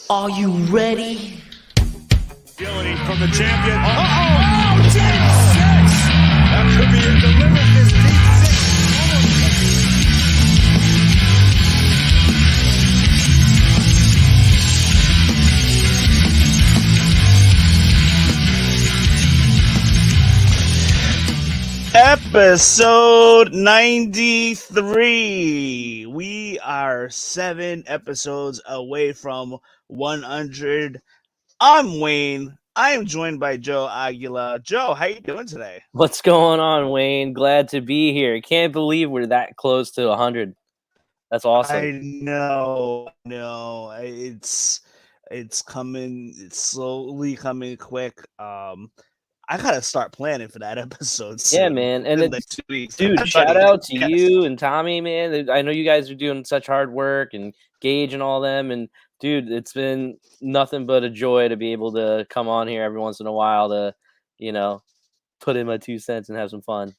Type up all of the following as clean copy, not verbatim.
Are you ready? Agility from the champion. Oh, deep six! That could be it. Delivered this deep six. Episode 93. We are 7 episodes away from 100. I'm Wayne. I am joined by Joe Aguila. Joe, how you doing today? What's going on, Wayne? Glad to be here. Can't believe we're that close to 100. That's awesome. I know. It's coming. It's slowly coming quick. I gotta start planning for that episode soon. Yeah, man. And in like 2 weeks. dude, shout out to you and Tommy, man. I know you guys are doing such hard work, and Gage and all them. And dude, it's been nothing but a joy to be able to come on here every once in a while to, put in my 2 cents and have some fun.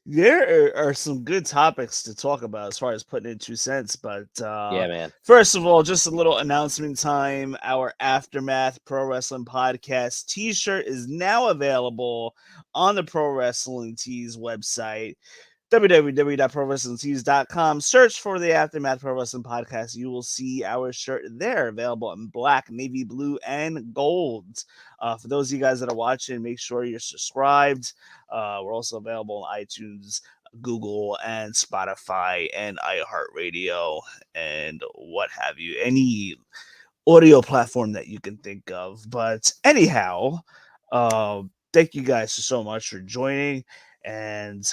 There are some good topics to talk about as far as putting in 2 cents, but Yeah, man. first of all, just a little announcement time. Our Aftermath Pro Wrestling Podcast t-shirt is now available on the Pro Wrestling Tees website, www.prowrestlingtees.com. Search for the Aftermath Pro Wrestling Podcast. You will see our shirt there, available in black, navy blue, and gold. For those of you guys that are watching, make sure you're subscribed. We're also available on iTunes, Google, and Spotify, and iHeartRadio, and what have you. Any audio platform that you can think of. But anyhow, thank you guys so much for joining. And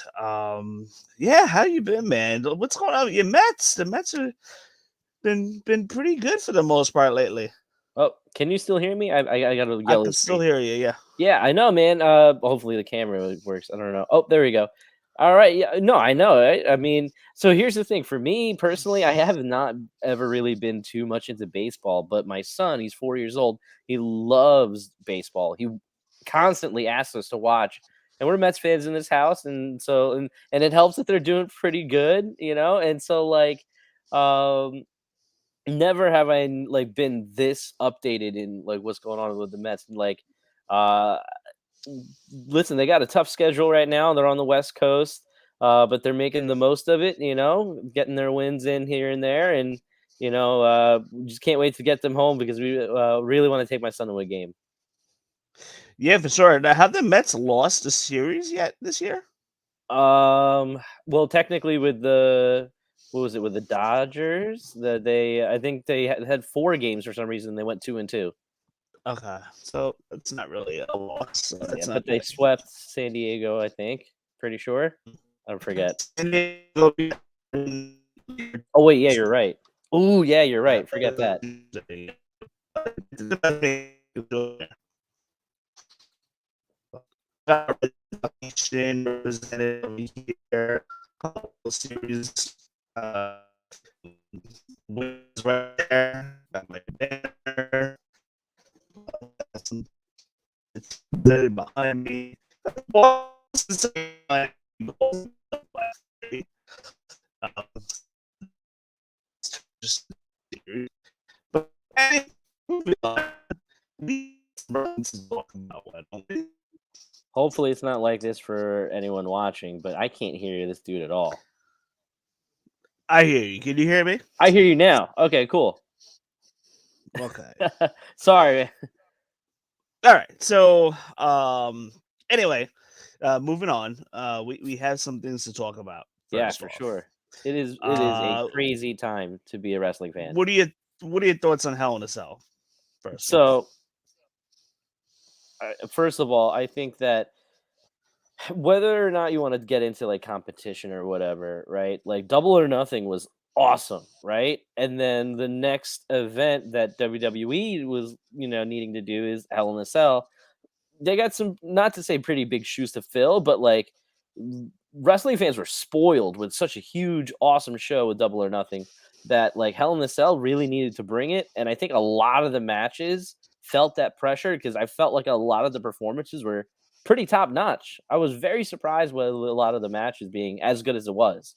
yeah, how you been, man? What's going on with your Mets? The Mets have been pretty good for the most part lately. Oh, can you still hear me? I gotta I yell. can still hear you. Yeah. Yeah, I know, man. Hopefully the camera works. I don't know. Oh, there we go. All right. Yeah, no, I know. Right? I mean, so here's the thing. For me personally, I have not ever really been too much into baseball, but my son, he's 4 years old. He loves baseball. He constantly asks us to watch, and we're Mets fans in this house, and so and it helps that they're doing pretty good, And so never have I been this updated in what's going on with the Mets. And listen, they got a tough schedule right now. They're on the West Coast, but they're making the most of it, getting their wins in here and there. And, just can't wait to get them home because we really want to take my son to a game. Yeah, for sure. Now, have the Mets lost a series yet this year? Well, technically with the with the Dodgers, I think they had 4 games for some reason. They went 2-2. Okay, so it's not really a loss. But they swept San Diego, I think. Pretty sure. I forget. Oh wait, yeah, you're right. Oh yeah, you're right. Forget that. Represented here, couple series. Wins right there. Got my banner. It's behind me. Just but moving on. Hopefully it's not like this for anyone watching, but I can't hear this dude at all. I hear you. Can you hear me? I hear you now. Okay, cool. Okay. Sorry. All right. So, anyway, moving on. We have some things to talk about. Yeah, for sure. It is a crazy time to be a wrestling fan. What are your thoughts on Hell in a Cell? First of all, I think that whether or not you want to get into competition or whatever, right? Double or Nothing was awesome, right? And then the next event that WWE was, needing to do is Hell in a Cell. They got some, not to say pretty big shoes to fill, but wrestling fans were spoiled with such a huge, awesome show with Double or Nothing that Hell in a Cell really needed to bring it. And I think a lot of the matches felt that pressure because I felt like a lot of the performances were pretty top notch. I was very surprised with a lot of the matches being as good as it was.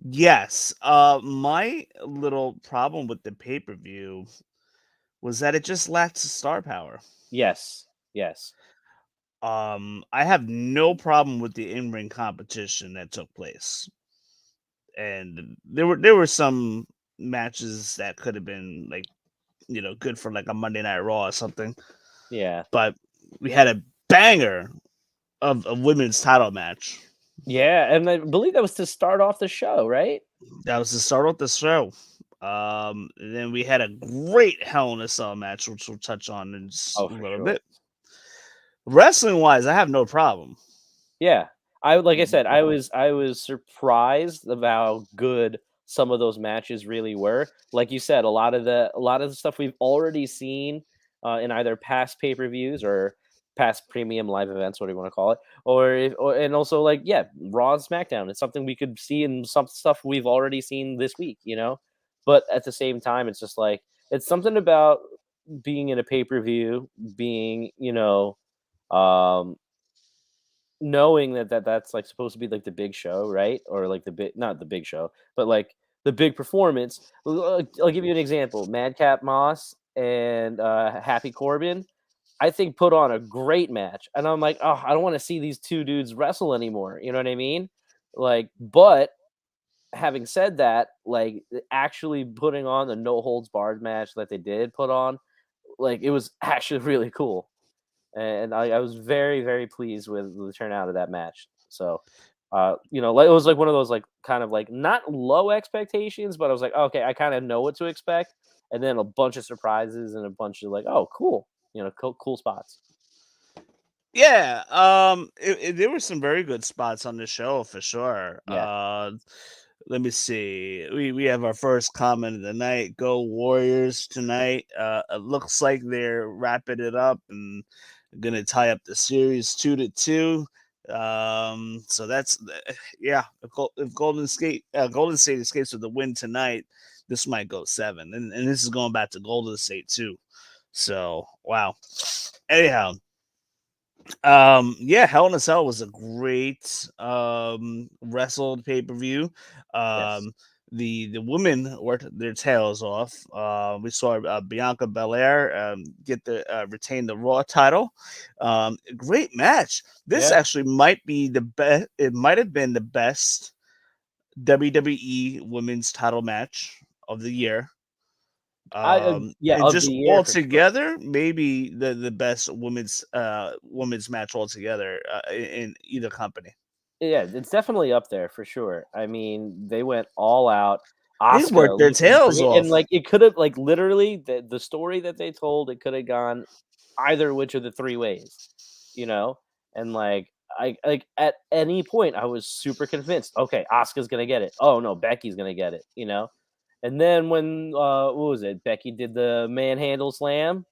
Yes. My little problem with the pay-per-view was that it just lacked star power. Yes. Yes. I have no problem with the in-ring competition that took place. And there were some matches that could have been like, good for like a Monday Night Raw or something. Yeah. But we had a banger of a women's title match. Yeah, and I believe that was to start off the show, right? That was the start of the show. And then we had a great Hell in a Cell match, which we'll touch on in just Oh, a for little sure. bit. Wrestling wise, I have no problem. Yeah. Like I said, I was surprised about how good some of those matches really were. Like you said, a lot of the stuff we've already seen in either past pay-per-views or past premium live events, what do you want to call it? And also like yeah, Raw and SmackDown. It's something we could see in some stuff we've already seen this week, you know? But at the same time, it's just like it's something about being in a pay-per-view, being, um knowing that's like supposed to be like the big show, right? Or like the big, not the big show, but like the big performance. I'll give you an example. Madcap Moss and Happy Corbin, I think put on a great match. And I'm like, oh, I don't want to see these two dudes wrestle anymore. You know what I mean? Like, but having said that, like actually putting on the no holds barred match that they did put on, like it was actually really cool, and I was very, very pleased with the turnout of that match. So, like it was like one of those like kind of like not low expectations, but I was like, okay, I kind of know what to expect, and then a bunch of surprises and a bunch of like, oh, cool, cool spots. Yeah, there were some very good spots on the show for sure. Yeah, Let me see. We have our first comment of the night. Go Warriors tonight. It looks like they're wrapping it up and gonna tie up the series 2-2. So that's yeah. If Golden State escapes with the win tonight, this might go 7, and this is going back to Golden State too. So wow. Anyhow, yeah, Hell in a Cell was a great wrestled pay-per-view. yes, Um the women worked their tails off. We saw Bianca Belair get the retain the Raw title. Great match. This yeah. actually might be the best. It might have been the best WWE women's title match of the year. Yeah, And of just the year for sure. altogether, maybe the best women's match altogether in either company. Yeah, it's definitely up there for sure. I mean, they went all out. They worked Asuka their looked tails great, and off. like it could have like literally the story that they told, it could have gone either which of the three ways, you know? And like I like at any point I was super convinced, okay, Asuka's gonna get it. Oh no, Becky's gonna get it, you know? And then when what was it? Becky did the manhandle slam,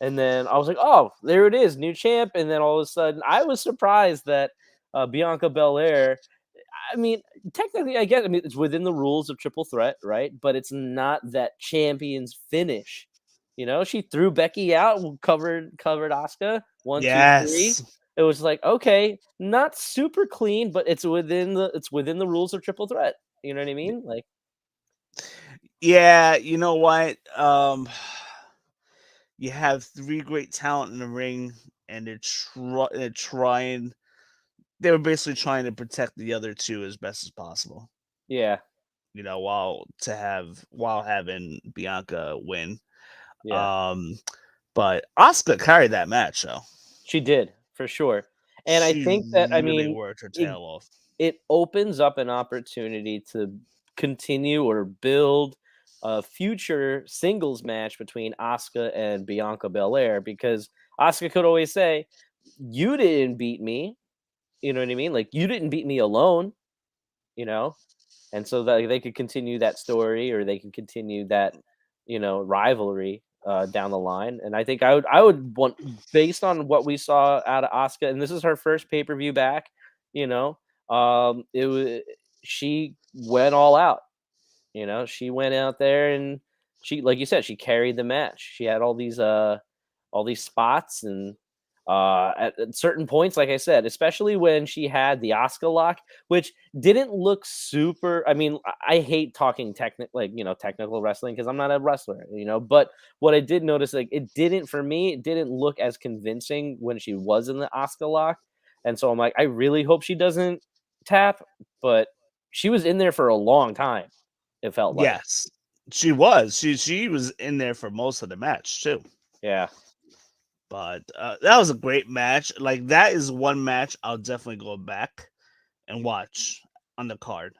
and then I was like, oh, there it is, new champ. And then all of a sudden I was surprised that Bianca Belair, I mean, technically, I guess. I mean, it's within the rules of triple threat, right? But it's not that champion's finish. She threw Becky out, covered Asuka. 1, 2, 3. Yes. It was like okay, not super clean, but it's within the rules of triple threat. You know what I mean? Like, Yeah, you know what? You have three great talent in the ring, and they're trying. They were basically trying to protect the other two as best as possible. yeah, While having Bianca win. yeah, Um, but Asuka carried that match, though. she did for sure. And I She think that I really mean, worked her it tail off. it opens up an opportunity to continue or build a future singles match between Asuka and Bianca Belair because Asuka could always say, "You didn't beat me." You know what I mean? Like you didn't beat me alone. You know, and so that they could continue that story or they can continue that rivalry down the line. And I think I would want, based on what we saw out of Asuka, and this is her first pay-per-view back, you know it was, she went all out. She went out there and she, like you said, she carried the match. She had all these spots, and At certain points, like I said, especially when she had the Oscar lock, which didn't look super. I mean, I hate talking technical wrestling because I'm not a wrestler, But what I did notice, like, it didn't look as convincing when she was in the Oscar lock, and so I'm like, I really hope she doesn't tap, but she was in there for a long time. It felt like, Yes, she was. She was in there for most of the match too. yeah, But that was a great match. Like that is one match I'll definitely go back and watch on the card.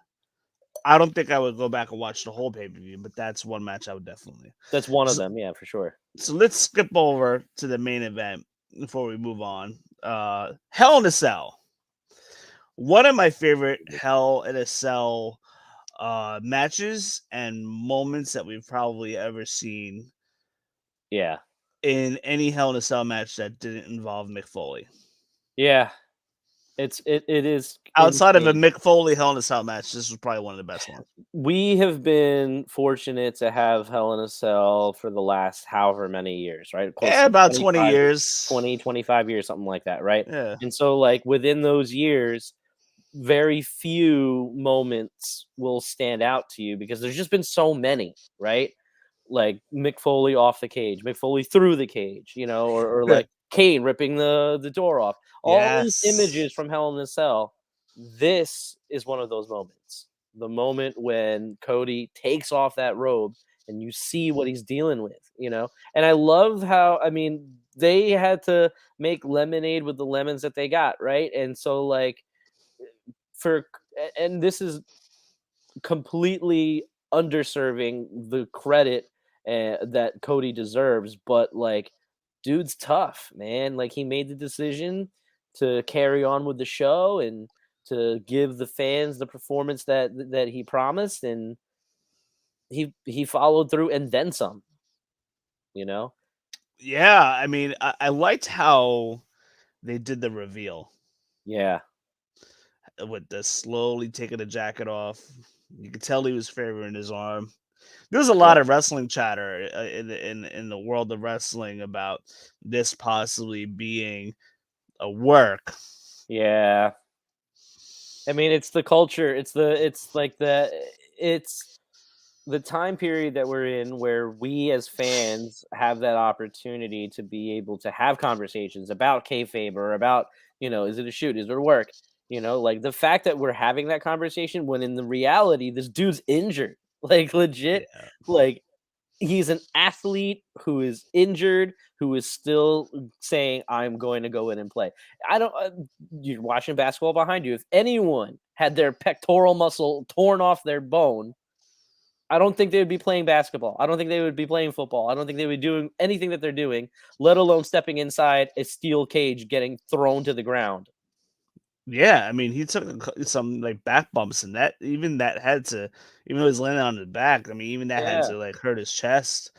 I don't think I would go back and watch the whole pay per view, but that's one match I would definitely. that's one of So, them, yeah, for sure. so let's skip over to the main event before we move on. Hell in a Cell. One of my favorite Hell in a Cell matches and moments that we've probably ever seen Yeah, in any Hell in a Cell match that didn't involve Mick Foley. yeah, it is Outside of a insane. Mick Foley Hell in a Cell match, this was probably one of the best ones. We have been fortunate to have Hell in a Cell for the last however many years, right? Close to About 20 years. 20, 25 years, something like that, right? Yeah. And so, like, within those years, very few moments will stand out to you because there's just been so many, right? Like Mick Foley off the cage, Mick Foley through the cage, or like Kane ripping the door off. All these Yes. images from Hell in a Cell. This is one of those moments. The moment when Cody takes off that robe and you see what he's dealing with, And I love how, I mean, they had to make lemonade with the lemons that they got, right? And so, like, and this is completely underserving the credit that Cody deserves, but, like, dude's tough, man. Like, he made the decision to carry on with the show and to give the fans the performance that he promised, and he followed through and then some, Yeah, I mean, I liked how they did the reveal Yeah. with the slowly taking the jacket off. You could tell he was favoring his arm. There's a lot Yep. of wrestling chatter in the world of wrestling about this possibly being a work. Yeah. I mean, it's the culture. It's the time period that we're in where we as fans have that opportunity to be able to have conversations about kayfabe or about, is it a shoot? Is it a work? Like the fact that we're having that conversation when in the reality, this dude's injured, like legit, Yeah. like he's an athlete who is injured, who is still saying, I'm going to go in and play. I don't, you're watching basketball behind you. If anyone had their pectoral muscle torn off their bone, I don't think they would be playing basketball. I don't think they would be playing football. I don't think they would be doing anything that they're doing, let alone stepping inside a steel cage getting thrown to the ground. Yeah, I mean, he took some like back bumps, and that had to, even though he's landing on his back. I mean, even that had Yeah. to like hurt his chest.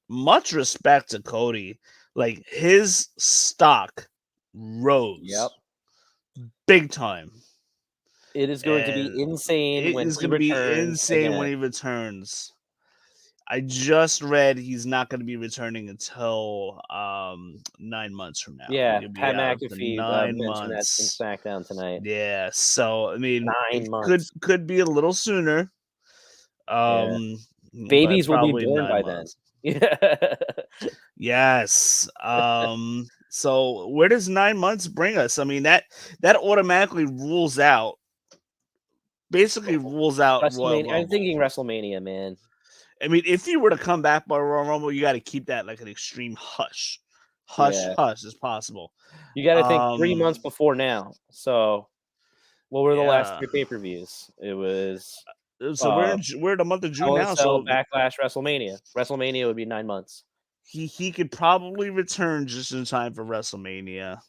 Much respect to Cody. Like his stock rose. Yep. Big time. It is going to be And insane it when is he going to be returns insane when again. he returns. I just read he's not going to be returning until 9 months from now. Yeah, He'll be Pat out for McAfee 9 mentioned that in months. SmackDown tonight. Yeah, so I mean, 9 it months. could be a little sooner. Yeah. But Babies will be probably born 9 by then. months. Yeah. Yes. So where does 9 months bring us? I mean, that automatically rules out, basically rules out Royal WrestleMania. I'm Rumble. thinking WrestleMania, man. I mean, if you were to come back by Royal Rumble, you got to keep that like an extreme hush Yeah. as possible. You got to think 3 months before now. So, what were the last Yeah. 3 pay-per-views? It was So we're in the month of June Hell in a now. Cell, So Backlash, WrestleMania. WrestleMania would be 9 months. he could probably return just in time for WrestleMania.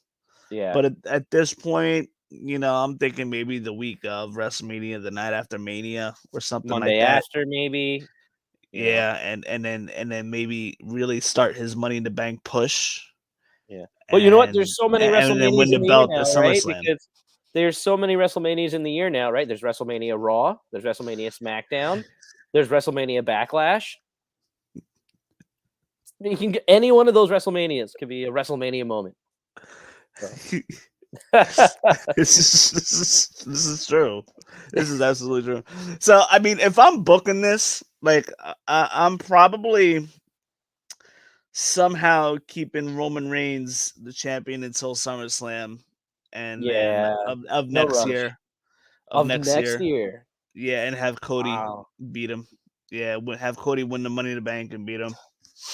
Yeah. But at this point, I'm thinking maybe the week of WrestleMania, the night after Mania, or something Monday like that. after, maybe. Yeah, and then maybe really start his Money in the Bank push. Yeah. But you know what? There's so many and then win WrestleManias the in the year belt now, at right? SummerSlam. Because there's so many WrestleManias in the year now, right? There's WrestleMania Raw, there's WrestleMania SmackDown, there's WrestleMania Backlash. You can get any one of those WrestleManias could be a WrestleMania moment. So. This is true. This is absolutely true. So I mean, if I'm booking this, like I'm probably somehow keeping Roman Reigns the champion until SummerSlam, and then Yeah, of no next rush. year, Of next year. yeah, and have Cody Wow. beat him. Yeah, have Cody win the Money in the Bank and beat him.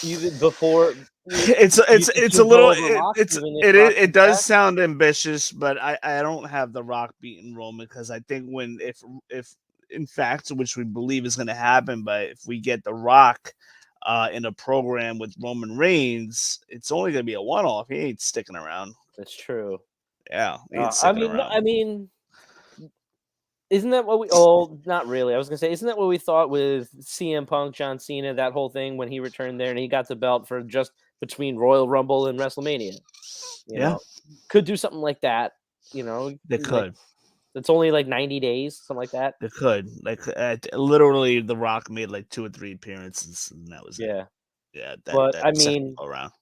Even before It's you think it's a he'll go little over Rock, it's even if Rock it comes does back? sound ambitious, but I don't have the Rock beating Roman because I think if in fact, which we believe is going to happen, but if we get the Rock in a program with Roman Reigns, it's only going to be a one off. He ain't sticking around. That's true. Yeah, he ain't I sticking mean, no, around. I mean, isn't that what we? Oh, not really. I was gonna say, isn't that what we thought with CM Punk, John Cena, that whole thing when he returned there and he got the belt for just between Royal Rumble and WrestleMania? You Yeah, know, could do something like that. You know, they like could. it's only like 90 days, something like that. They could. Like literally, The Rock made like 2 or 3 appearances, and that was it. Yeah, Yeah, but I that second mean, go around.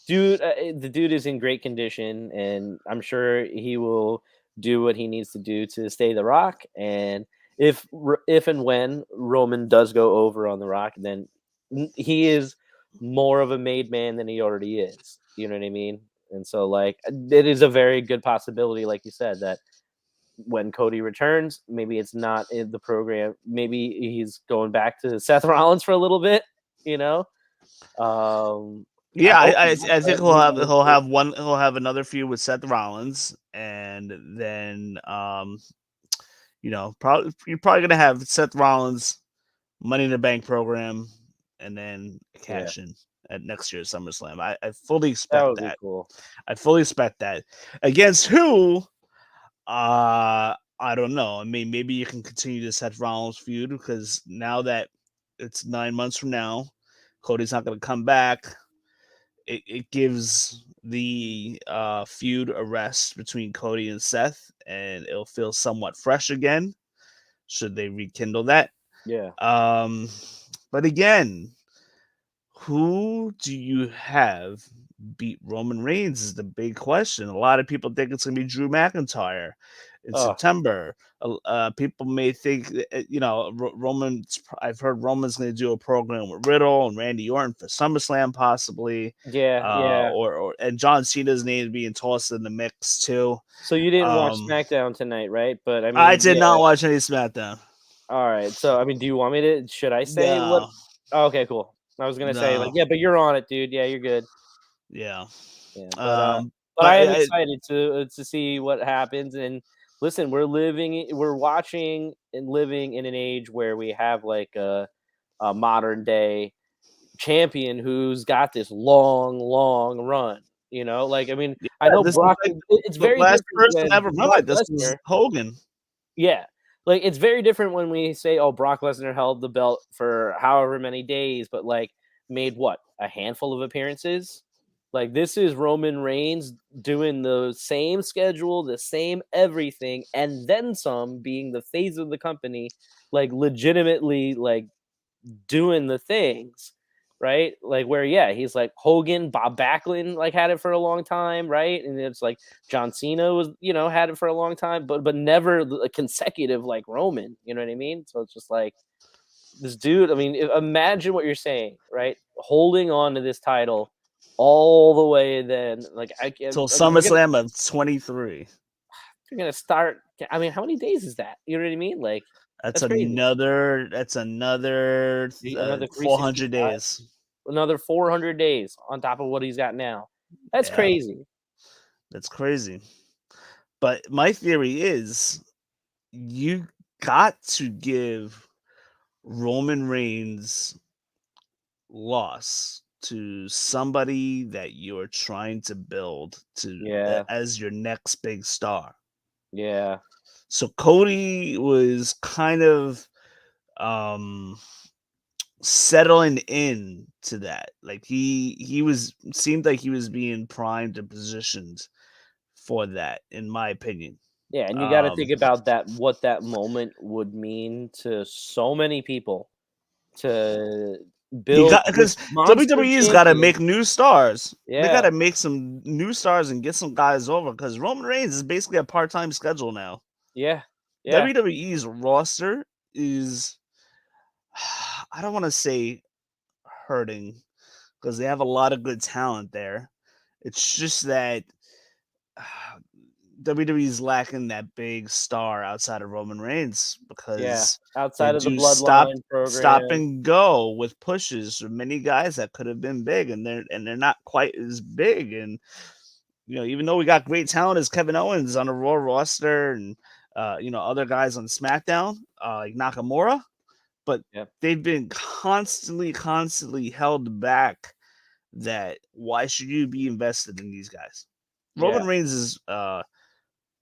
dude, the dude is in great condition, and I'm sure he will do what he needs to do to stay the Rock. And if and when Roman does go over on the Rock, then he is more of a made man than he already is. You know what I mean? And so, like, it is a very good possibility, like you said, that when Cody returns, maybe it's not in the program. Maybe he's going back to Seth Rollins for a little bit. You know, I Yeah, hope not, I think but maybe he'll have another feud with Seth Rollins, and then probably you're probably gonna have Seth Rollins Money in the Bank program, and then yeah, cash in at next year's SummerSlam. I fully that expect would be that. cool. I fully expect that. Against who? I don't know. I mean, maybe you can continue the Seth Rollins feud because now that it's 9 months from now, Cody's not going to come back. It gives the feud a rest between Cody and Seth, and it'll feel somewhat fresh again. Should they rekindle that? Yeah. Um, but again, who do you have beat Roman Reigns is the big question. A lot of people think it's going to be Drew McIntyre in Oh, September. People may think, Roman's. I've heard Roman's going to do a program with Riddle and Randy Orton for SummerSlam, possibly. yeah, yeah. And John Cena's name being tossed in the mix too. So you didn't watch Um, SmackDown tonight, right? But I I mean, did yeah. not watch any SmackDown. All right. So I mean, do you want me to? Should I say what? No, Oh, okay, cool. I was gonna say like, no, yeah, but you're on it, dude. Yeah, you're good. yeah. Yeah, Um, but I but am excited to see what happens. And listen, we're watching and living in an age where we have like a modern day champion who's got this long, long run. You know, like I mean, I yeah, know this is Brock. like It's the very last different person when ever run Brock like this was Lesnar. Hogan. Yeah, like it's very different when we say, "Oh, Brock Lesnar held the belt for however many days," but like made what a handful of appearances. Like this is Roman Reigns doing the same schedule, the same everything, and then some, being the face of the company, like legitimately, like doing the things, right? Like where, yeah, he's like Hogan, Bob Backlund, like had it for a long time, right? And it's like John Cena was, had it for a long time, but never consecutive like Roman. You know what I mean? So it's just like this dude. I mean, imagine what you're saying, right? Holding on to this title all the way. Then, like, I can't. Till You're gonna SummerSlam of 23. you're gonna start. I mean, how many days is that? You know what I mean? Like, That's that's crazy. another Another 400 365. days. Another 400 days on top of what he's got now. That's Yeah, crazy. that's crazy. But my theory is you got to give Roman Reigns loss to somebody that you're trying to build Yeah. as your next big star. Yeah. So Cody was kind of um settling in to that. Like he was seemed like he was being primed and positioned for that, in my opinion. Yeah, and you gotta Um think about that what that moment would mean to so many people to build Because monster WWE's got to champion. make new stars. They got Yeah, to make some new stars and get some guys over. Because Roman Reigns is basically a part-time schedule now. yeah, yeah, WWE's roster is, I don't want to say hurting, because they have a lot of good talent there. It's just that WWE's lacking that big star outside of Roman Reigns, yeah. because they Outside of the do stop bloodline stop program. and go with pushes for many guys that could have been big, and they're not quite as big. And even though we got great talent as Kevin Owens on a Raw roster, and other guys on SmackDown, like Nakamura, but Yeah, they've been constantly held back. That why should you be invested in these guys? yeah, Roman Reigns is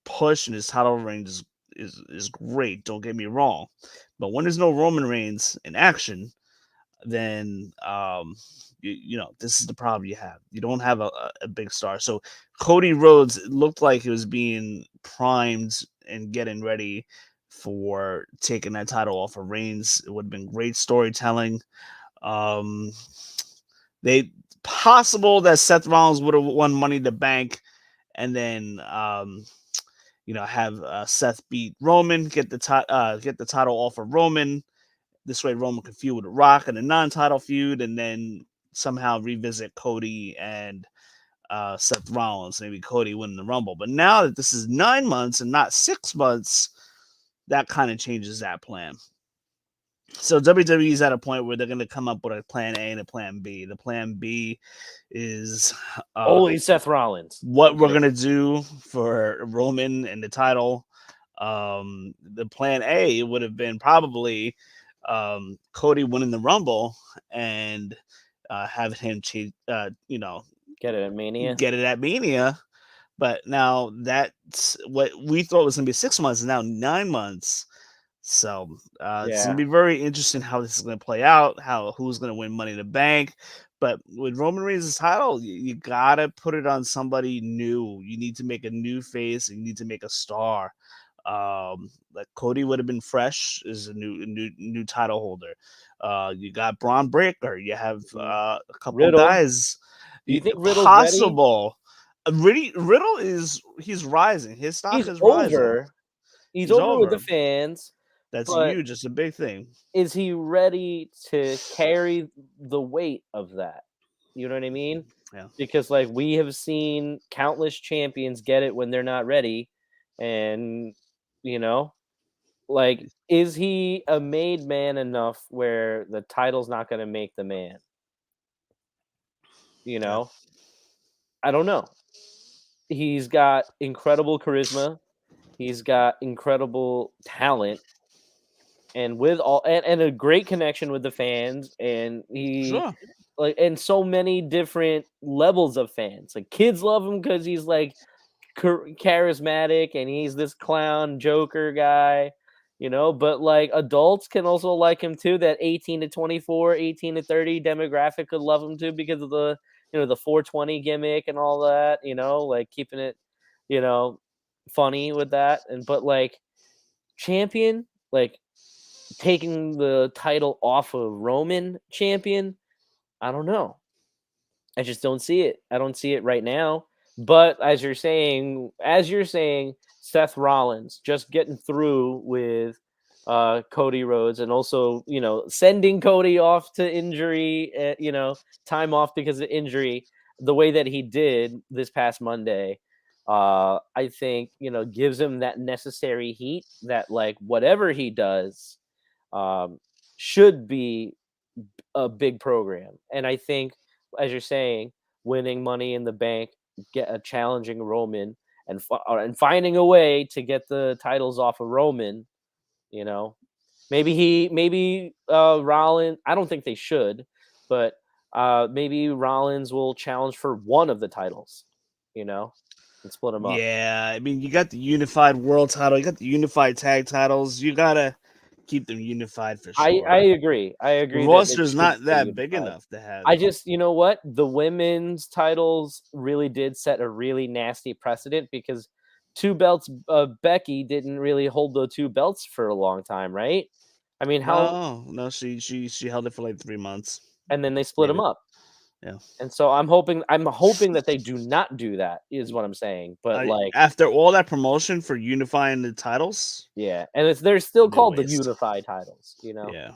push and his title reign is great. Don't get me wrong, but when there's no Roman Reigns in action, then this is the problem you have. You don't have a big star. So Cody Rhodes looked like he was being primed and getting ready for taking that title off of Reigns. It would have been great storytelling. Um, they possible that Seth Rollins would have won Money in the Bank, and then have Seth beat Roman, get the title off of Roman. This way, Roman could feud with Rock in a non-title feud, and then somehow revisit Cody and Seth Rollins. Maybe Cody winning the Rumble. But now that this is 9 months and not 6 months, that kind of changes that plan. So WWE is at a point where they're going to come up with a plan A and a plan B. The plan B is only Seth Rollins. what we're going to do for Roman and the title. The plan A would have been probably Cody winning the Rumble and have him get it at Mania. get it at Mania. But now that's what we thought was going to be 6 months, is now 9 months. So it's going to be very interesting how this is going to play out, who's going to win Money in the Bank. But with Roman Reigns' title, you got to put it on somebody new. You need to make a new face, and you need to make a star. Like Cody would have been fresh as a new title holder. You got Braun Breaker. You have a couple Riddle. guys. Do you think Riddle's possible? Riddle he's rising. His stock is rising. He's over with the fans. That's but huge. It's a big thing. Is he ready to carry the weight of that? You know what I mean? Yeah. Because we have seen countless champions get it when they're not ready, and is he a made man enough where the title's not going to make the man? I don't know. He's got incredible charisma. He's got incredible talent, and with and a great connection with the fans, and Sure. and so many different levels of fans. Like kids love him because he's charismatic and he's this clown joker guy, but adults can also like him too. That 18 to 24, 18 to 30 demographic could love him too because of the the 420 gimmick and all that, keeping it funny with that. And but champion, taking the title off of Roman champion, I don't know. I just don't see it. I don't see it right now. But as you're saying, Seth Rollins just getting through with Cody Rhodes, and also sending Cody off to injury, time off because of injury, the way that he did this past Monday. I think gives him that necessary heat that whatever he does should be a big program. And I think, as you're saying, winning Money in the Bank, get a challenging Roman, and finding a way to get the titles off of Roman, maybe Rollins. I don't think they should, but maybe Rollins will challenge for one of the titles, and split them up. Yeah, I mean, you got the unified world title, you got the unified tag titles. You gotta keep them unified for sure. I agree. The roster's not that big enough to have. I just, what? The women's titles really did set a really nasty precedent because two belts, Becky didn't really hold the two belts for a long time, right? I mean, how? No, she held it for 3 months. and then they split them Maybe. up. Yeah. And so I'm hoping that they do not do that, is what I'm saying. But like, After all that promotion for unifying the titles, yeah, and they're still it'd be a called the waste. unified titles, you know. Yeah.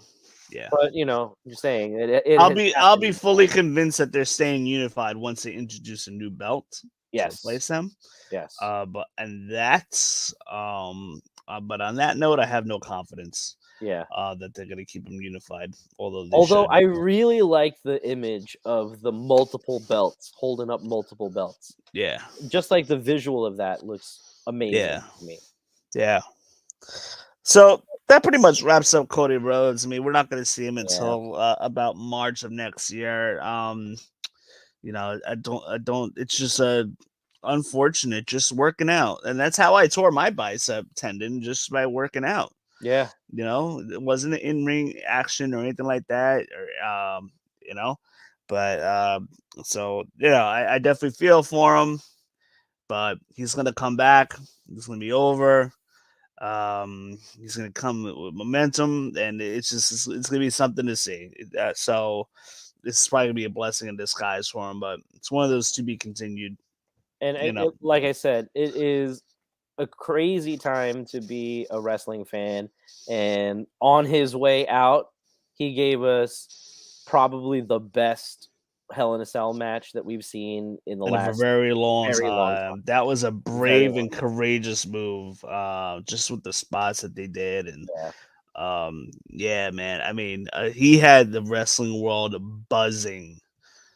Yeah. But I'm just saying it I'll has be happened. fully convinced that they're staying unified once they introduce a new belt to Yes. replace them. Yes. But on that note, I have no confidence. Yeah. That they're gonna keep them unified. Although Although should. I really like the image of the multiple belts holding up multiple belts. Yeah. Just like the visual of that looks amazing to me. Yeah. So that pretty much wraps up Cody Rhodes. I mean, we're not going to see him until about March of next year. I don't. It's just unfortunate, just working out, and that's how I tore my bicep tendon, just by working out. Yeah. It wasn't an in-ring action or anything like that, or but so I definitely feel for him, but he's gonna come back. It's gonna be over. He's gonna come with momentum, and it's gonna be something to see. So this is probably gonna be a blessing in disguise for him, but it's one of those to be continued. And like I said, it is a crazy time to be a wrestling fan. And on his way out, he gave us probably the best Hell in a Cell match that we've seen in the And for a last very long very long time. time. That was a Very brave long and courageous move. Just with the spots that they did, and yeah, man. I mean, he had the wrestling world buzzing.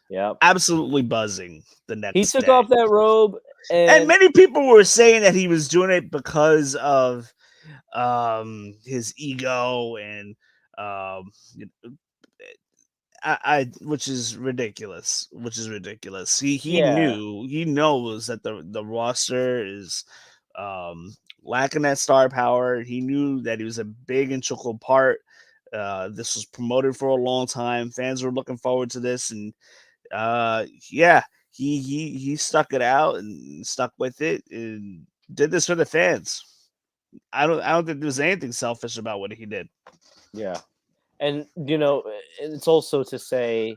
Yep. Absolutely buzzing the next He took day. off that robe, And many people were saying that he was doing it because of his ego and which is ridiculous. He knows that the roster is lacking that star power. He knew that he was a big integral part. This was promoted for a long time. Fans were looking forward to this, and he stuck it out and stuck with it and did this for the fans. I don't think there's anything selfish about what he did. Yeah. And it's also to say,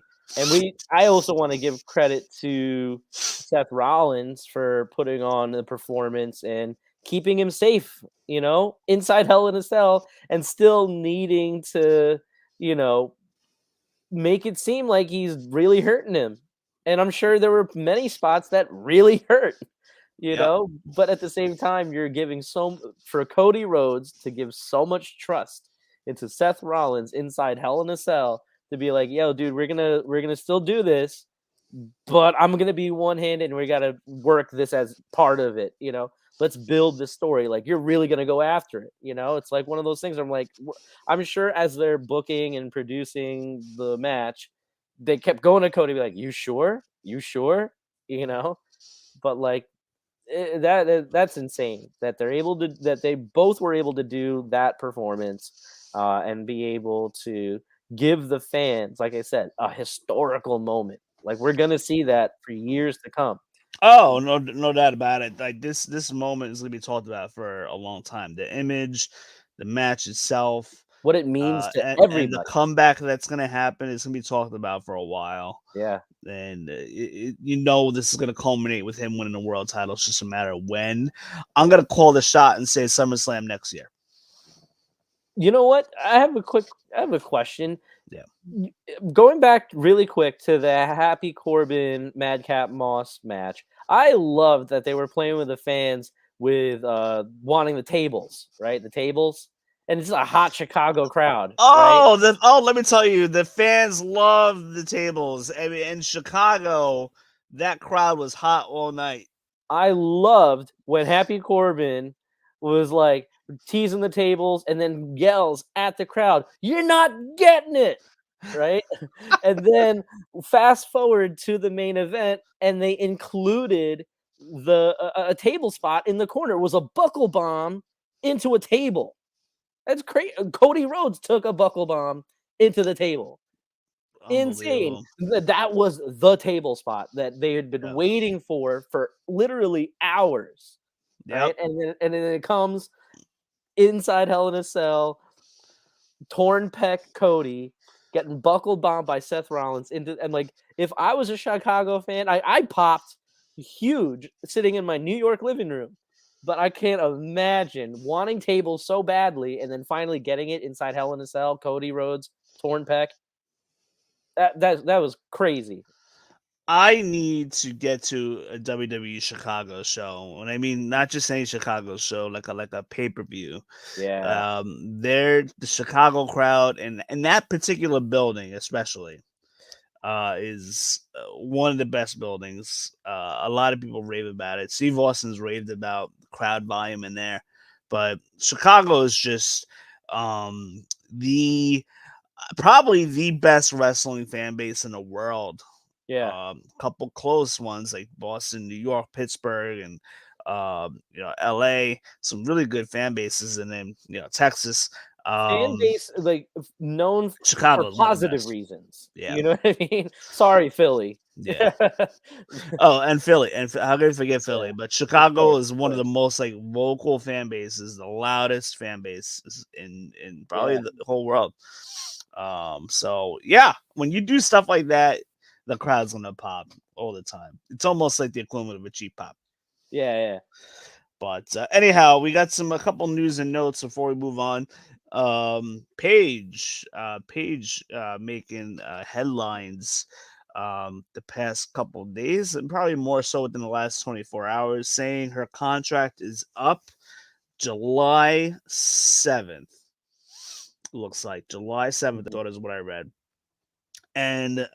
I also want to give credit to Seth Rollins for putting on the performance and keeping him safe, inside Hell in a Cell, and still needing to, make it seem like he's really hurting him. And I'm sure there were many spots that really hurt, but at the same time, you're giving for Cody Rhodes to give so much trust into Seth Rollins inside Hell in a Cell to be like, yo, dude, we're gonna still do this, but I'm gonna be one-handed and we gotta work this as part of it, Let's build this story. Like, you're really gonna go after it, It's like one of those things. I'm like, I'm sure as they're booking and producing the match, they kept going to Cody, be like, you sure? You sure? But like, that's insane that they both were able to do that performance and be able to give the fans, like I said, a historical moment. Like, we're gonna see that for years to come. Oh, no doubt about it. Like, this moment is gonna be talked about for a long time. The image, the match itself, What it means to and the everybody. comeback that's gonna happen is gonna be talked about for a while. Yeah. And this is gonna culminate with him winning the world title. It's just a matter of when. I'm gonna call the shot and say SummerSlam next year. You know what? I have a question. Yeah. Going back really quick to the Happy Corbin Madcap Moss match, I love that they were playing with the fans with wanting the tables, right? The tables. And it's a hot Chicago crowd. Oh, right? Let me tell you, the fans love the tables. I mean, in Chicago, that crowd was hot all night. I loved when Happy Corbin was like teasing the tables and then yells at the crowd, "You're not getting it!" Right? And then fast forward to the main event, and they included a table spot in the corner. It was a buckle bomb into a table. That's crazy. Cody Rhodes took a buckle bomb into the table. Insane. That was the table spot that they had been waiting for literally hours. Right? And then it comes inside Hell in a Cell, torn pec Cody, getting buckled bombed by Seth Rollins and like if I was a Chicago fan, I popped huge sitting in my New York living room. But I can't imagine wanting tables so badly and then finally getting it inside Hell in a Cell, Cody Rhodes, torn pec. That was crazy. I need to get to a WWE Chicago show, and I mean not just any Chicago show, like a pay per view. Yeah. The Chicago crowd and that particular building, especially, is one of the best buildings. A lot of people rave about it. Steve Austin's raved about crowd volume in there, but Chicago is just the probably the best wrestling fan base in the world. Yeah. Couple close ones like Boston, New York, Pittsburgh, and LA. Some really good fan bases, and then Texas. Fan base like known for Chicago's one of the positive best. reasons. Yeah. You know what I mean? Sorry, Philly. Yeah. Oh, and Philly, and how could I forget Philly? Yeah, But of Chicago course, is of one of the course. most like vocal fan bases, the loudest fan bases in probably Yeah. the whole world. So yeah, when you do stuff like that, the crowd's gonna pop all the time. It's almost like the equivalent of a cheap pop. Yeah. But anyhow, we got a couple news and notes before we move on. Paige making headlines the past couple of days, and probably more so within the last 24 hours, saying her contract is up July 7th. Looks like July 7th, I thought is what I read. And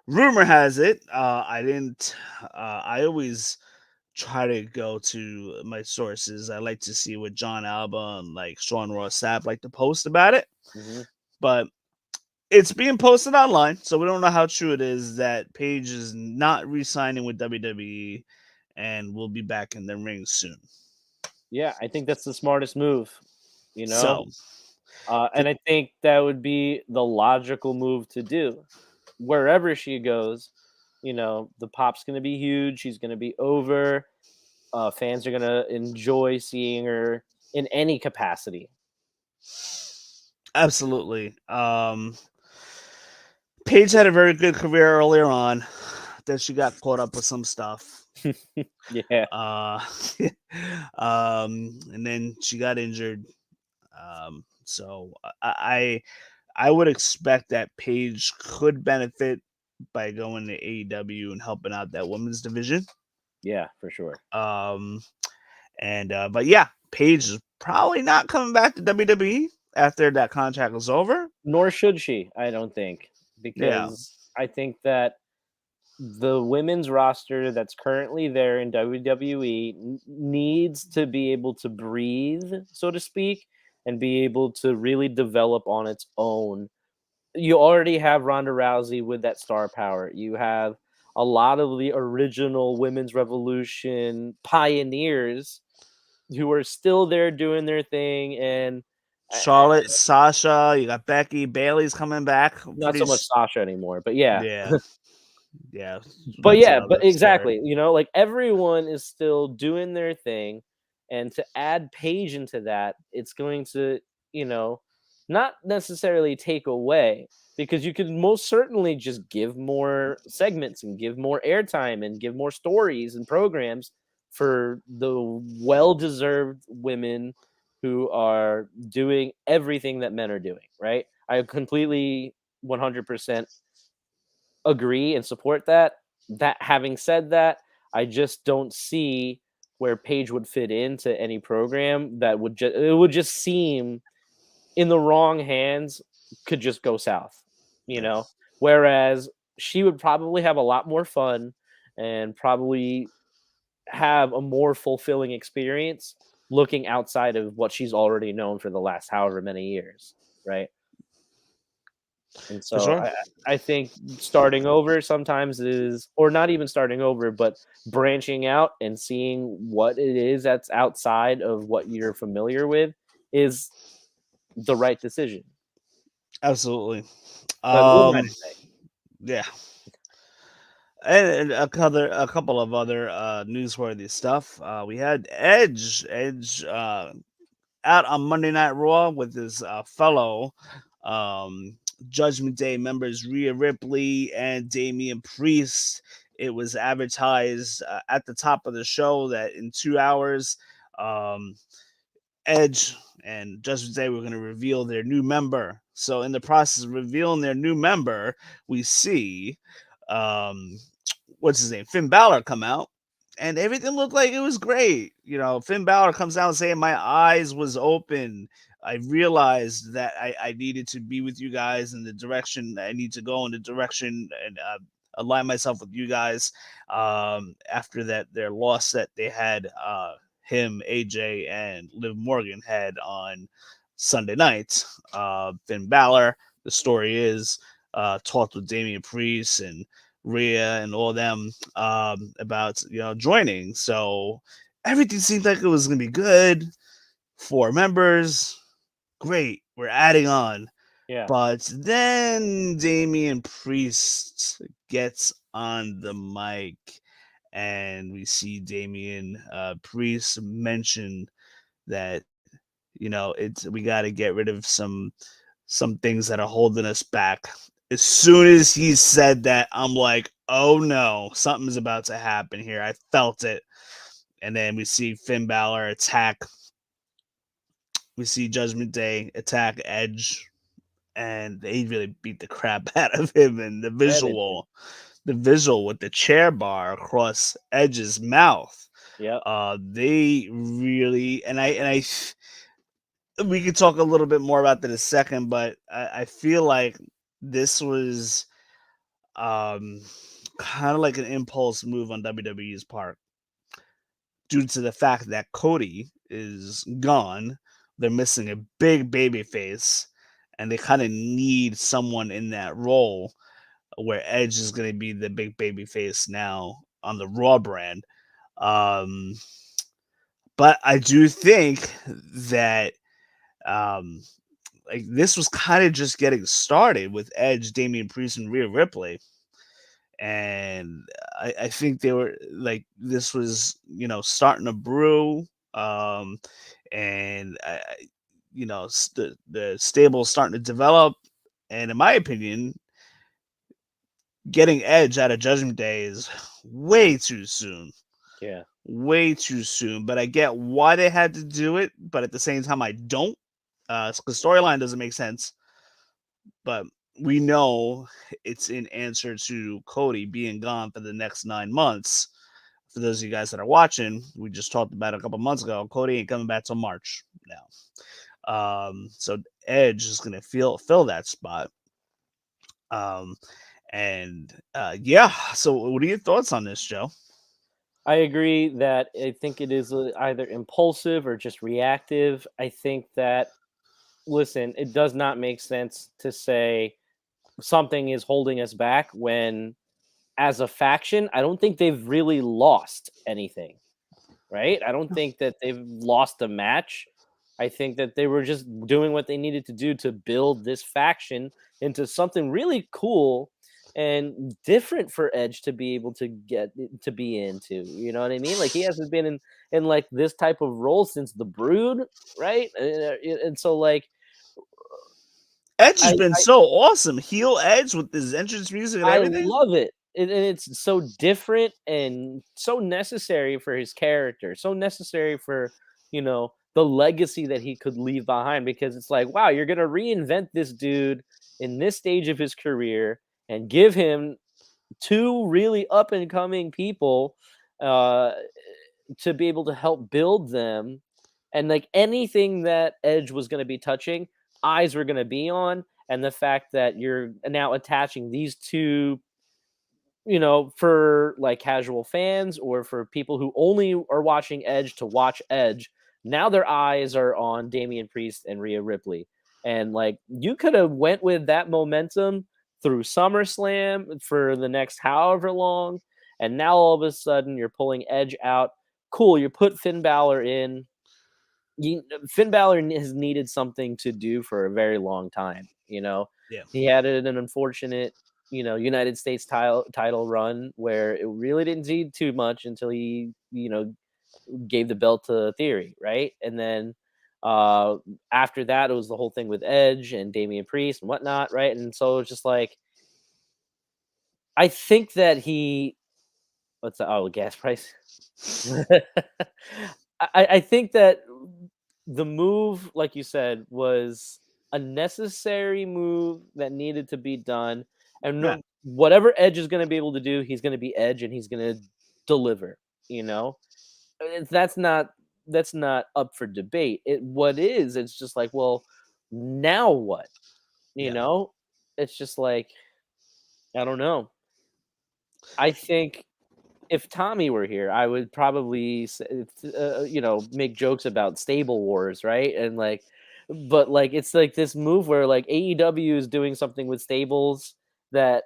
rumor has it, I always try to go to my sources. I like to see what John Alba and like Sean Ross Sapp like to post about it. Mhm. But it's being posted online, so we don't know how true it is that Paige is not re-signing with WWE and will be back in the ring soon. Yeah, I think that's the smartest move, you know? So And I think that would be the logical move to do. Wherever she goes, the pop's going to be huge. She's going to be over. Fans are going to enjoy seeing her in any capacity. absolutely. Paige had a very good career earlier on. Then she got caught up with some stuff. Yeah. And then she got injured. So I would expect that Paige could benefit by going to AEW and helping out that women's division. Yeah, for sure. But yeah, Paige is probably not coming back to WWE after that contract is over. Nor should she, I don't think, Yeah. because I think that the women's roster that's currently there in WWE needs to be able to breathe, so to speak, and be able to really develop on its own. You already have Ronda Rousey with that star power. You have a lot of the original women's revolution pioneers who are still there doing their thing, and Charlotte, Sasha, you got Becky, Bailey's coming back. not so much Sasha anymore, but yeah. Yeah. But That's yeah, another but story. exactly, like everyone is still doing their thing, and to add Paige into that, it's going to, not necessarily take away, because you could most certainly just give more segments and give more airtime and give more stories and programs for the well-deserved women who are doing everything that men are doing, right? I completely 100% agree and support that. That having said that, I just don't see where Paige would fit into any program that it would just seem in the wrong hands could just go south, Whereas she would probably have a lot more fun and probably have a more fulfilling experience looking outside of what she's already known for the last however many years, right? And For so sure. I think starting over sometimes is, or not even starting over, but branching out and seeing what it is that's outside of what you're familiar with is the right decision. Absolutely. But what was I to say? Yeah. And a couple of other newsworthy stuff. We had Edge out on Monday Night Raw with his fellow Judgment Day members Rhea Ripley and Damian Priest. It was advertised at the top of the show that in 2 hours, um, Edge and Judgment Day were going to reveal their new member. So, in the process of revealing their new member, we see um, what's his name, Finn Balor, come out, and everything looked like it was great. You know, Finn Balor comes out saying, "My eyes was open. I realized that I needed to be with you guys in the direction I need to go in the direction and align myself with you guys." After that, their loss that they had, him, AJ, and Liv Morgan had on Sunday night. Finn Balor, the story is, talked with Damian Priest and Rhea and all them about joining. So everything seemed like it was gonna be good. 4 members, great. We're adding on. Yeah. But then Damian Priest gets on the mic, and we see Damian Priest mention that we got to get rid of some things that are holding us back. As soon as he said that, I'm like, oh no, something's about to happen here. I felt it. And then we see Finn Balor attack. We see Judgment Day attack Edge, and they really beat the crap out of him. And the visual with the chair bar across Edge's mouth. Yeah. They really, we could talk a little bit more about that in a second, but I feel like this was kind of like an impulse move on WWE's part due to the fact that Cody is gone. They're missing a big baby face, and they kind of need someone in that role where Edge is going to be the big baby face now on the Raw brand. Um, but I do think that um, like this was kind of just getting started with Edge, Damian Priest, and Rhea Ripley. And I think they were like, this was, starting to brew. Um, and, the stable starting to develop. And in my opinion, getting Edge out of Judgment Day is way too soon. Yeah. Way too soon. But I get why they had to do it. But at the same time, I don't. The storyline doesn't make sense. But we know it's in answer to Cody being gone for the next 9 months. For those of you guys that are watching, we just talked about it a couple months ago. Cody ain't coming back till March now. So Edge is going to fill that spot. Yeah. So what are your thoughts on this, Joe? I agree that I think it is either impulsive or just reactive. I think that, listen, it does not make sense to say something is holding us back when, as a faction, I don't think they've really lost anything, right? I don't think that they've lost a match. I think that they were just doing what they needed to do to build this faction into something really cool and different for Edge to be able to get to be into. You know what I mean? Like, he hasn't been in like this type of role since the Brood, right? And so like Edge has been so awesome. Heel Edge with his entrance music and I everything. love it. And it's so different and so necessary for his character, so necessary for, the legacy that he could leave behind, because it's like, wow, you're going to reinvent this dude in this stage of his career and give him two really up and coming people uh, to be able to help build them. And like anything that Edge was going to be touching, eyes were going to be on. And the fact that you're now attaching these two, for like casual fans or for people who only are watching Edge to watch Edge, now their eyes are on Damian Priest and Rhea Ripley. And like, you could have went with that momentum through SummerSlam for the next however long, and now all of a sudden you're pulling Edge out. Cool, you put Finn Balor in. Finn Balor has needed something to do for a very long time. Yeah. He had an unfortunate, United States title run where it really didn't see too much until he, gave the belt to Theory, right? And then After that, it was the whole thing with Edge and Damian Priest and whatnot, right? And so it's just like, I think that what's the gas price? I think that the move, like you said, was a necessary move that needed to be done. And Yeah, whatever Edge is going to be able to do, he's going to be Edge, and he's going to deliver. You know, that's not up for debate. It's just like, well, now what? You yeah, know, it's just like, I don't know. I think if Tommy were here, I would probably make jokes about stable wars, right? And like, but like, it's like this move where like AEW is doing something with stables that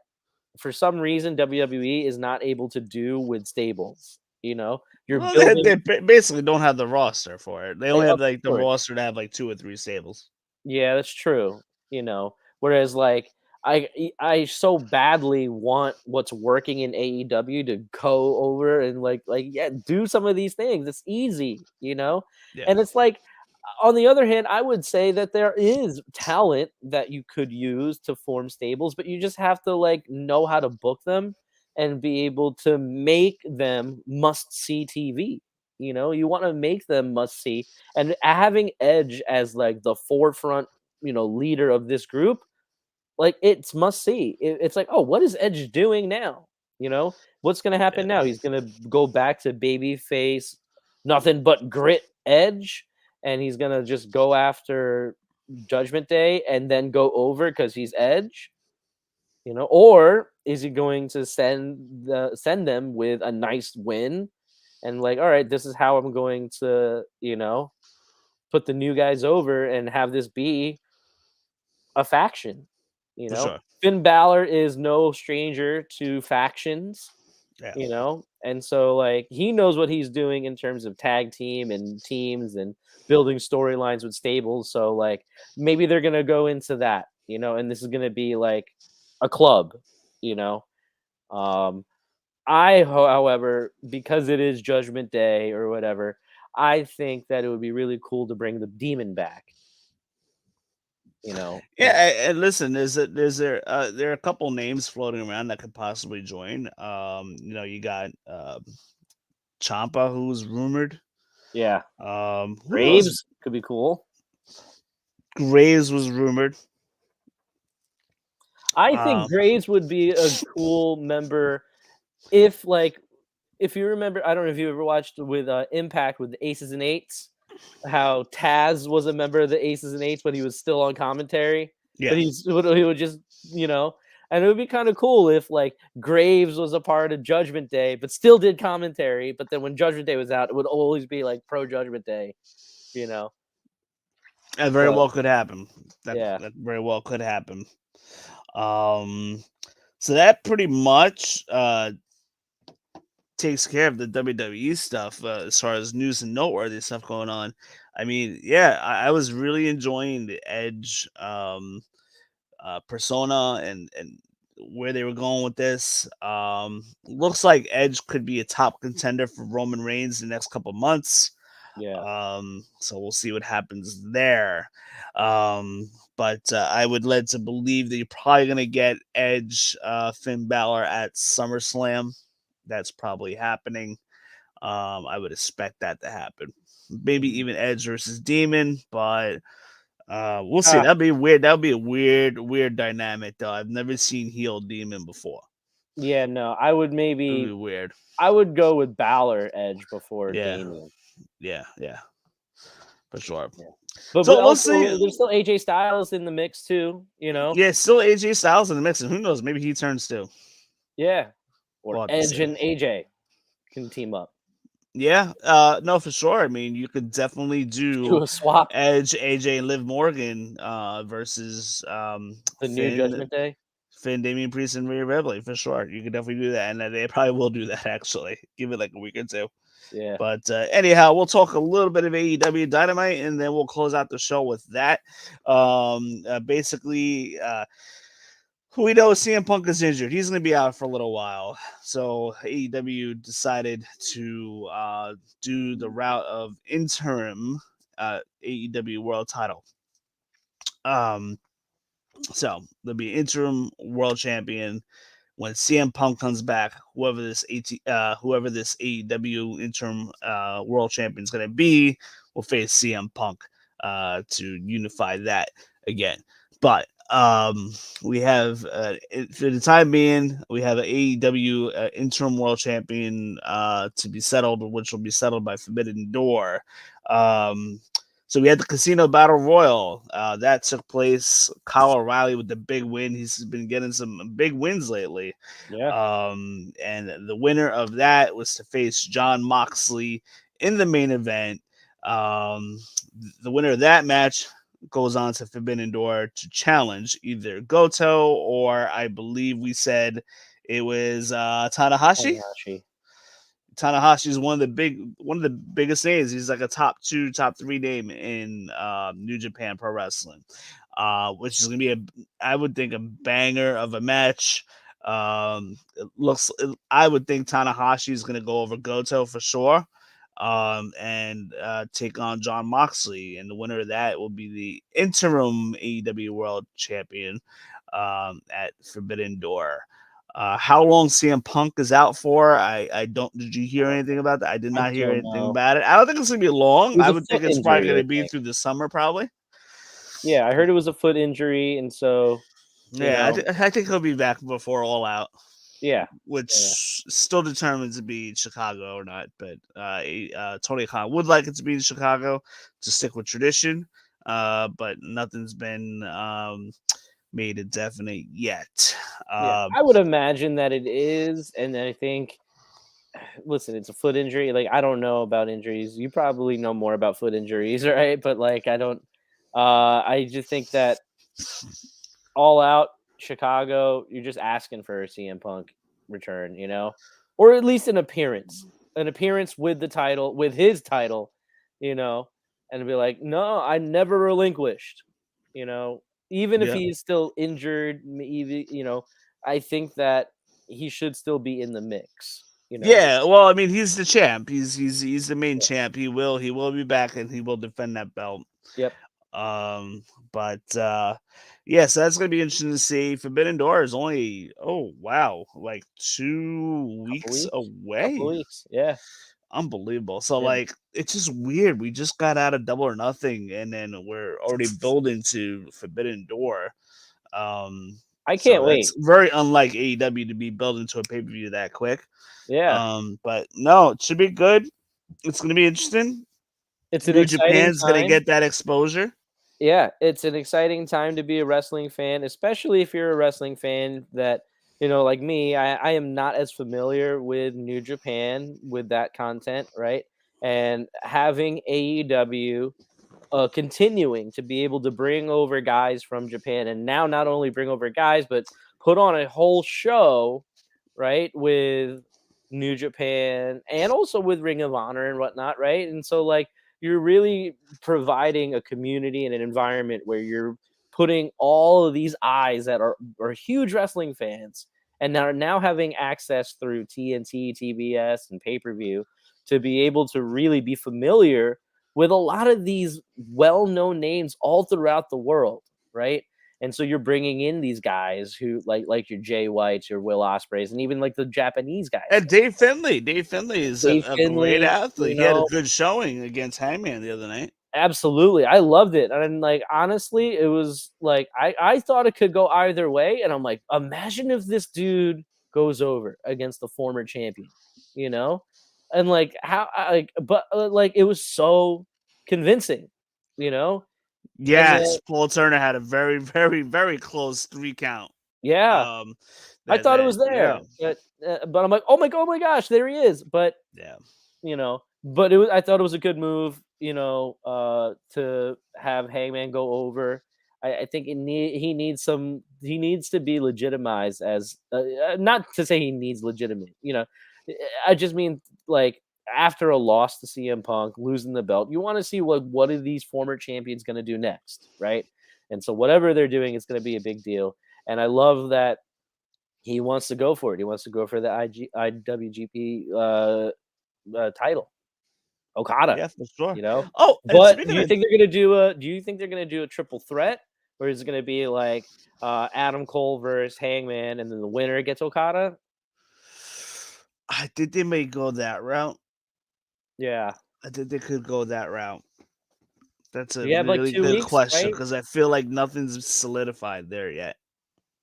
for some reason WWE is not able to do with stables. You're well, they building, basically don't have the roster for it. They only have of like the course. roster to have like 2 or 3 stables. Yeah, that's true. Whereas like I so badly want what's working in AEW to go over and yeah, do some of these things. It's easy. Yeah, And it's like, on the other hand, I would say that there is talent that you could use to form stables, but you just have to like know how to book them and be able to make them must see TV. You want to make them must see, and having Edge as like the forefront, leader of this group, like it's must see. It's like, oh, what is Edge doing now? What's gonna happen yeah, now? He's gonna go back to babyface, nothing but grit Edge, and he's gonna just go after Judgment Day and then go over because he's Edge. Or is he going to send them with a nice win and like, all right, this is how I'm going to, put the new guys over and have this be a faction. You for know, sure. Finn Balor is no stranger to factions. Yeah, And so like he knows what he's doing in terms of tag team and teams and building storylines with stables. So like maybe they're gonna go into that, and this is gonna be like a club. You know, um, however, because it is Judgment Day or whatever, I think that it would be really cool to bring the demon back. yeah. And And listen, there are a couple names floating around that could possibly join. You got Champa, who's rumored. yeah, Who else? Graves could be cool. Graves was rumored. I think Um, Graves would be a cool member if you remember. I don't know if you ever watched with Impact with the Aces and Eights, how Taz was a member of the Aces and Eights when he was still on commentary, yeah, but he would just and it would be kind of cool if like Graves was a part of Judgment Day, but still did commentary. But then when Judgment Day was out, it would always be like pro Judgment Day, you know. that very But well could happen. That yeah, that very well could happen. Um, so that pretty much takes care of the WWE stuff as far as news and noteworthy stuff going on. I mean, yeah, I was really enjoying the Edge persona and where they were going with this. Looks like Edge could be a top contender for Roman Reigns in the next couple months. yeah. So we'll see what happens there. But I would led to believe that you're probably going to get Edge, Finn Balor at SummerSlam. That's probably happening. I would expect that to happen. Maybe Mhm. even Edge versus Demon, but we'll see. Ah, That'd be weird. That'd be a weird dynamic, though. I've never seen heel Demon before. yeah, no, It'd be weird. I would go with Balor Edge before Yeah, Damian. yeah, for sure. Yeah. But So we'll see. also there's still AJ Styles in the mix too. Yeah, still AJ Styles in the mix, and who knows? Maybe he turns too. Yeah. Or We'll have to Edge see. and AJ can team up. Yeah, no, for sure. I mean, you could definitely Do do a swap. Edge, AJ, and Liv Morgan versus The new Finn, Judgment Day. Damian Priest, and Rhea Ripley for sure. You could definitely do that, and they probably will do that actually. Give it like a week or two. Yeah. But anyhow, we'll talk a little bit of AEW Dynamite, and then we'll close out the show with that. Basically, we know CM Punk is injured. He's going to be out for a little while. So AEW decided to do the route of interim AEW World Title. So there'll be interim World Champion when CM Punk comes back. Whoever this AEW interim World Champion is going to be will face CM Punk to unify that again. But we have for the time being, we have an AEW interim World Champion to be settled, which will be settled by Forbidden Door. So we had the Casino Battle Royal that took place. Kyle O'Reilly with the big win. He's been getting some big wins lately. Yeah. And the winner of that was to face John Moxley in the main event. The winner of that match goes on to Forbidden Door to challenge either Goto or I believe we said it was Tanahashi. Tanahashi is one of the biggest names. He's like a top 2, top 3 name in New Japan Pro Wrestling, which is gonna be I would think a banger of a match. I would think Tanahashi is gonna go over Goto for sure, and take on John Moxley, and the winner of that will be the interim AEW World Champion at Forbidden Door. How long CM Punk is out for? I don't. Did you hear anything about that? I did not hear anything about it. I don't think it's gonna be long. I would think it's probably gonna be through the summer, probably. Yeah, I heard it was a foot injury, and so I think he'll be back before All Out. Yeah, which still determined to be Chicago or not, but Tony Khan would like it to be in Chicago to stick with tradition, but nothing's been made a definite yet. I would imagine that it is, and I think, listen, it's a foot injury. Like, I don't know about injuries. You probably know more about foot injuries, right? But like, I don't. I just think that All Out Chicago, you're just asking for a CM Punk return, or at least an appearance with the title, with his title, and be like, no, I never relinquished, even if he's still injured, I think that he should still be in the mix. Yeah, well, I mean, he's the champ. He's the main champ. He will be back and he will defend that belt. Yep. But so that's gonna be interesting to see. Forbidden Door is only like 2 weeks away. Couple weeks, yeah. Unbelievable. So like it's just weird. We just got out of Double or Nothing and then we're already building to Forbidden Door. I can't wait. It's very unlike AEW to be building to a pay-per-view that quick. Yeah. But no, it should be good. It's gonna be interesting. It's an New exciting Japan's time. gonna get that exposure. Yeah, it's an exciting time to be a wrestling fan, especially if you're a wrestling fan that, like me, I am not as familiar with New Japan with that content, right? And having AEW continuing to be able to bring over guys from Japan, and now not only bring over guys, but put on a whole show, right, with New Japan and also with Ring of Honor and whatnot, right? And so, like, you're really providing a community and an environment where you're putting all of these eyes that are huge wrestling fans and are now having access through TNT, TBS, and pay-per-view to be able to really be familiar with a lot of these well-known names all throughout the world, right? And so you're bringing in these guys who like your Jay Whites, your Will Ospreays, and even like the Japanese guys. And Dave Finlay. Dave Finlay is a great athlete. He had a good showing against Hangman the other night. Absolutely. I loved it. And like, honestly, it was like, I thought it could go either way. And I'm like, imagine if this dude goes over against the former champion, and like it was so convincing, Yes, Paul Turner had a very, very, very close 3 count. Yeah, I thought it was there, but I'm like, oh my gosh, there he is. But but I thought it was a good move, to have Hangman go over. I think he needs to be legitimized as not to say he needs legitimate, I just mean like after a loss to CM Punk, losing the belt, you want to see what are these former champions going to do next, right? And so whatever they're doing is going to be a big deal. And I love that he wants to go for it. He wants to go for the IWGP title. Okada. Yeah, for sure. You know, Oh, and but speaking do you of, think they're gonna do a? Do you think they're gonna do a triple threat, or is it gonna be like Adam Cole versus Hangman, and then the winner gets Okada? I think they may go that route. Yeah, I think they could go that route. That's a we have like really 2 good weeks, question right? because I feel like nothing's solidified there yet.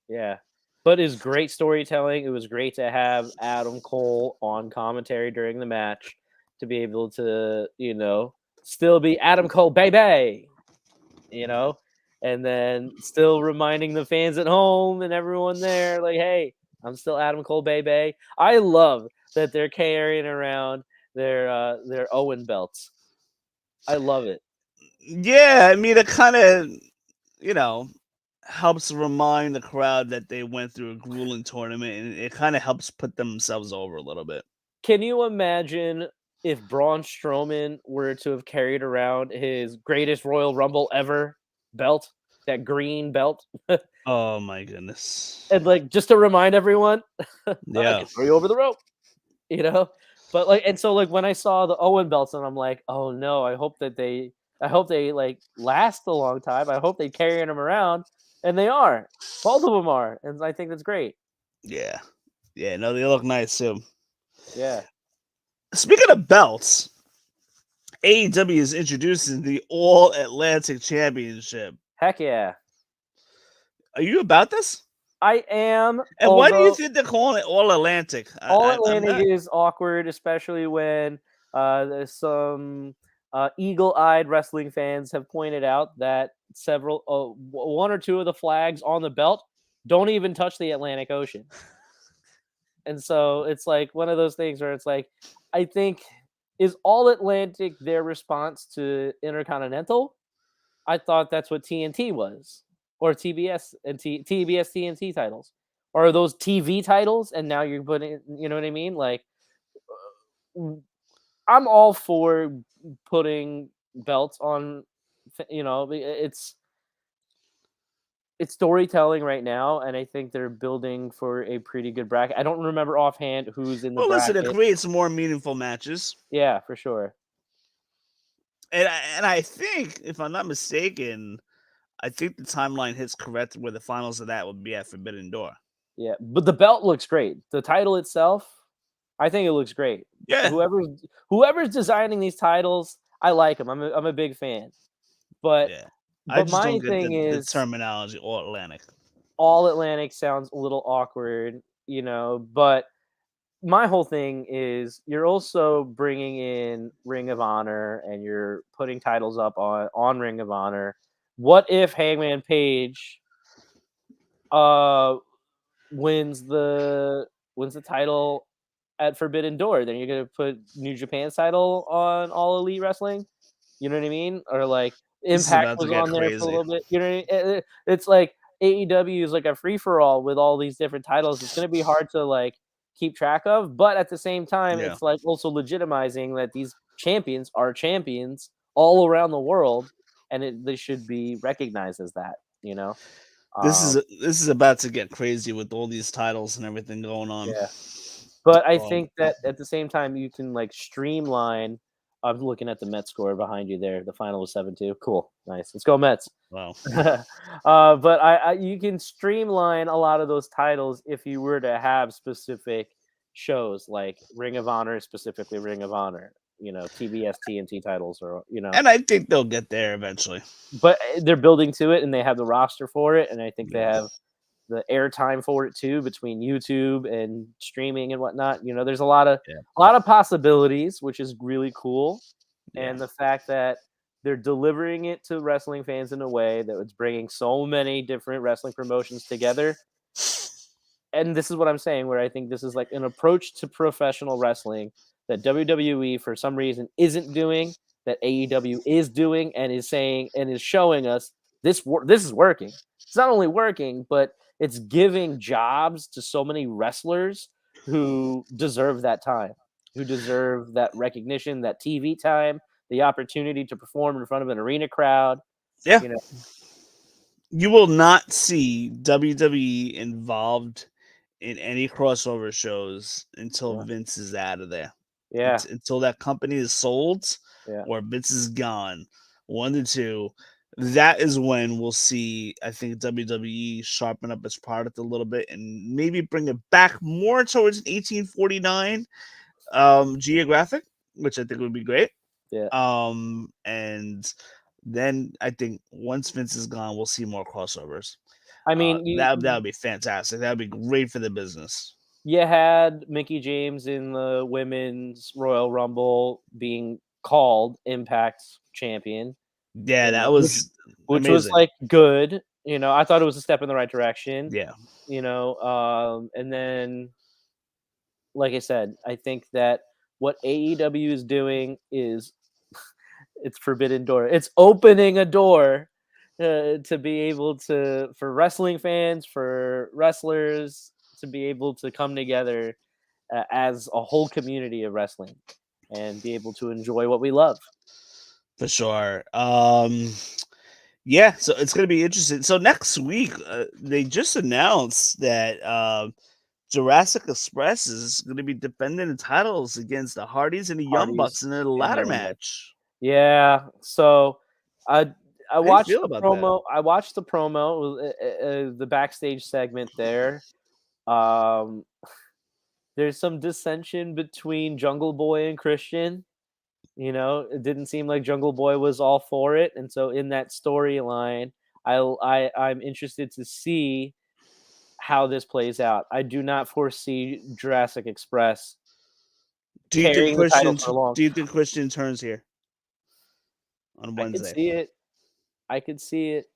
Yeah. But it's great storytelling. It was great to have Adam Cole on commentary during the match to be able to, still be Adam Cole, baby, you know, and then still reminding the fans at home and everyone there, like, hey, I'm still Adam Cole, baby. I love that they're carrying around their Owen belts. I love it. Yeah, I mean, it kind of, you know, helps remind the crowd that they went through a grueling tournament, and it kind of helps put themselves over a little bit. Can you imagine if Braun Strowman were to have carried around his greatest Royal Rumble ever belt, that green belt, Oh my goodness. and like just to remind everyone, I Yeah. can throw you over the rope, you know? But like, and so like when I saw the Owen belts, and I'm like, oh no, I hope they like last a long time. I hope they carrying them around, and they are. Both of them are, and I think that's great. Yeah. Yeah, no, they look nice too. Yeah. Speaking of belts, AEW is introducing the All Atlantic Championship. Heck yeah. Are you about this? I am, And why do you although think they're calling it All Atlantic? All I'm Atlantic not. is awkward, especially when there's some eagle-eyed wrestling fans have pointed out that one or two of the flags on the belt don't even touch the Atlantic Ocean, and so it's like one of those things where it's like, I think, is All Atlantic their response to Intercontinental? I thought that's what TNT was, or TBS and TBS TNT titles, or are those TV titles? And now you're putting, you know what I mean? Like, I'm all for putting belts on. It's storytelling right now, and I think they're building for a pretty good bracket. I don't remember offhand who's in the Well, listen, it bracket. creates more meaningful matches. Yeah, for sure. And I think, if I'm not mistaken, I think the timeline hits correct where the finals of that would be at Forbidden Door. Yeah, but the belt looks great. The title itself, I think it looks great. Yeah. Whoever's designing these titles, I like them. I'm a big fan. But Yeah. I but just don't my get thing the is, terminology All Atlantic. All Atlantic sounds a little awkward, but my whole thing is you're also bringing in Ring of Honor, and you're putting titles up on Ring of Honor. What if Hangman Page uh wins the title at Forbidden Door? Then you're gonna put New Japan's title on All Elite Wrestling. You know what I mean? Or like This is Impact about to was get on there for a crazy. little bit. You know what I mean? It's like AEW is like a free for all with all these different titles. It's gonna be hard to like keep track of, but at the same time, Yeah. it's like also legitimizing that these champions are champions all around the world, and they should be recognized as that. Um, This is about to get crazy with all these titles and everything going on. yeah. But I Um, think that at the same time, you can like streamline. I'm looking at the Mets score behind you there. The final was 7-2. Cool, nice. Let's go Mets. wow. But you can streamline a lot of those titles if you were to have specific shows like Ring of Honor, specifically Ring of Honor. TBS TNT titles, or And I think they'll get there eventually. but they're building to it, and they have the roster for it, and I think they Yeah. have the airtime for it too, between YouTube and streaming and whatnot. There's a lot of possibilities, which is really cool. Yeah. And the fact that they're delivering it to wrestling fans in a way that it's bringing so many different wrestling promotions together. And this is what I'm saying, where I think this is like an approach to professional wrestling that WWE for some reason isn't doing, that AEW is doing, and is saying and is showing us this is working. It's not only working, but it's giving jobs to so many wrestlers who deserve that time, who deserve that recognition, that TV time, the opportunity to perform in front of an arena crowd. Yeah. You know, You will not see WWE involved in any crossover shows until yeah, Vince is out of there. yeah, Until that company is sold, Yeah. or Vince is gone, one to two, that is when we'll see, I think, WWE sharpen up its product a little bit and maybe bring it back more towards an 1849 geographic, which I think would be great. Yeah. And then I think once Vince is gone, we'll see more crossovers. I mean, That would be fantastic. That would be great for the business. you had Mickey James in the women's Royal Rumble being called Impact champion, Yeah, you know, that was which was amazing. like good. You know, I thought it was a step in the right direction. Yeah. You know, and then, like I said, I think that what AEW is doing is it's forbidden door. It's opening a door to be able to, for wrestling fans, for wrestlers to be able to come together as a whole community of wrestling and be able to enjoy what we love. For sure. Yeah, so it's gonna be interesting. So next week, they just announced that Jurassic Express is gonna be defending the titles against the Hardys and the Young Bucks Parties in a and ladder Young Bucks. match. Yeah. So I How do you feel about that? I watched the promo, the backstage segment there. Um, there's some dissension between Jungle Boy and Christian. You know, it didn't seem like Jungle Boy was all for it, and so in that storyline, I'm interested to see how this plays out. I do not foresee Jurassic Express carrying the title for long. Do you think Christian turns here on I could Wednesday? see it. I could see it.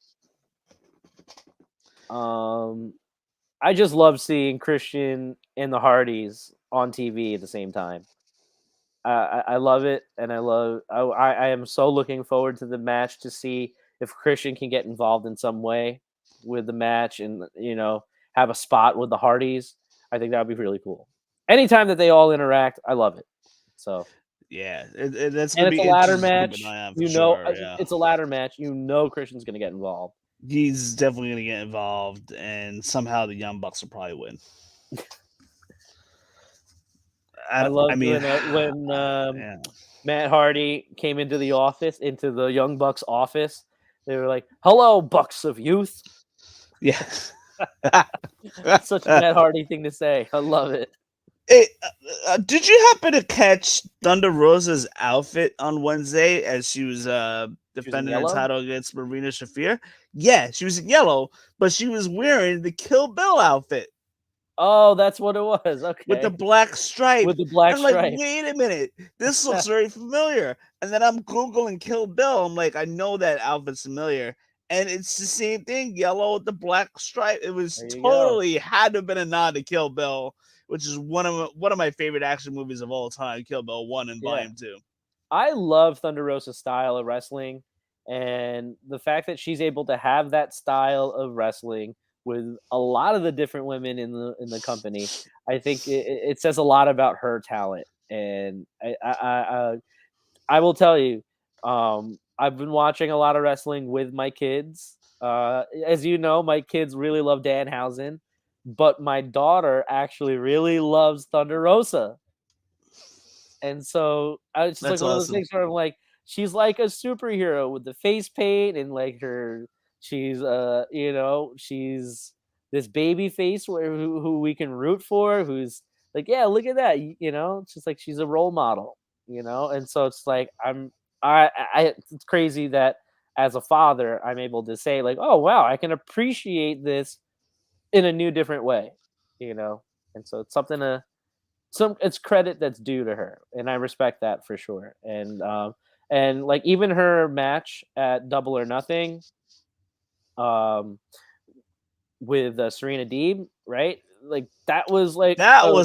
I just love seeing Christian and the Hardys on TV at the same time. I love it, and I am so looking forward to the match to see if Christian can get involved in some way with the match, and have a spot with the Hardys. I think that would be really cool. Anytime that they all interact, I love it. So Yeah, that's and gonna it's be a ladder interesting to keep match. an eye on for sure. Yeah, It's a ladder match. Christian's going to get involved. he's definitely gonna get involved, and somehow the Young Bucks will probably win. I loved mean, when yeah. Matt Hardy came into the Young Bucks office. They were like, "Hello, Bucks of Youth." Yeah. That's such a Matt Hardy thing to say. I love it. Hey, did you happen to catch Thunder Rosa's outfit on Wednesday as she was defending her yellow? title against Marina Shafir? Yeah, she was in yellow, but she was wearing the Kill Bill outfit. Oh, that's what it was. Okay. With the black stripe. With the black I'm stripe. like, wait a minute. This looks very familiar. And then I'm Googling Kill Bill. I'm like, I know that outfit's familiar. And it's the same thing, yellow with the black stripe. It was totally had to have been a nod to Kill Bill, which is one of my favorite action movies of all time, Kill Bill 1 and Volume 2. I love Thunder Rosa's style of wrestling, and the fact that she's able to have that style of wrestling with a lot of the different women in the company, I think it says a lot about her talent. And I will tell you, I've been watching a lot of wrestling with my kids. As you know, my kids really love Danhausen, but my daughter actually really loves Thunder Rosa. And so it's just like one of those things where I'm like, she's like a superhero with the face paint and like she's she's this baby face who we can root for, who's like, yeah, look at that, it's just like she's a role model, and so it's like it's crazy that as a father I'm able to say like, oh wow, I can appreciate this in a new different way, and so it's something it's credit that's due to her, and I respect that for sure. And like even her match at Double or Nothing, with Serena Deeb, right? Like that was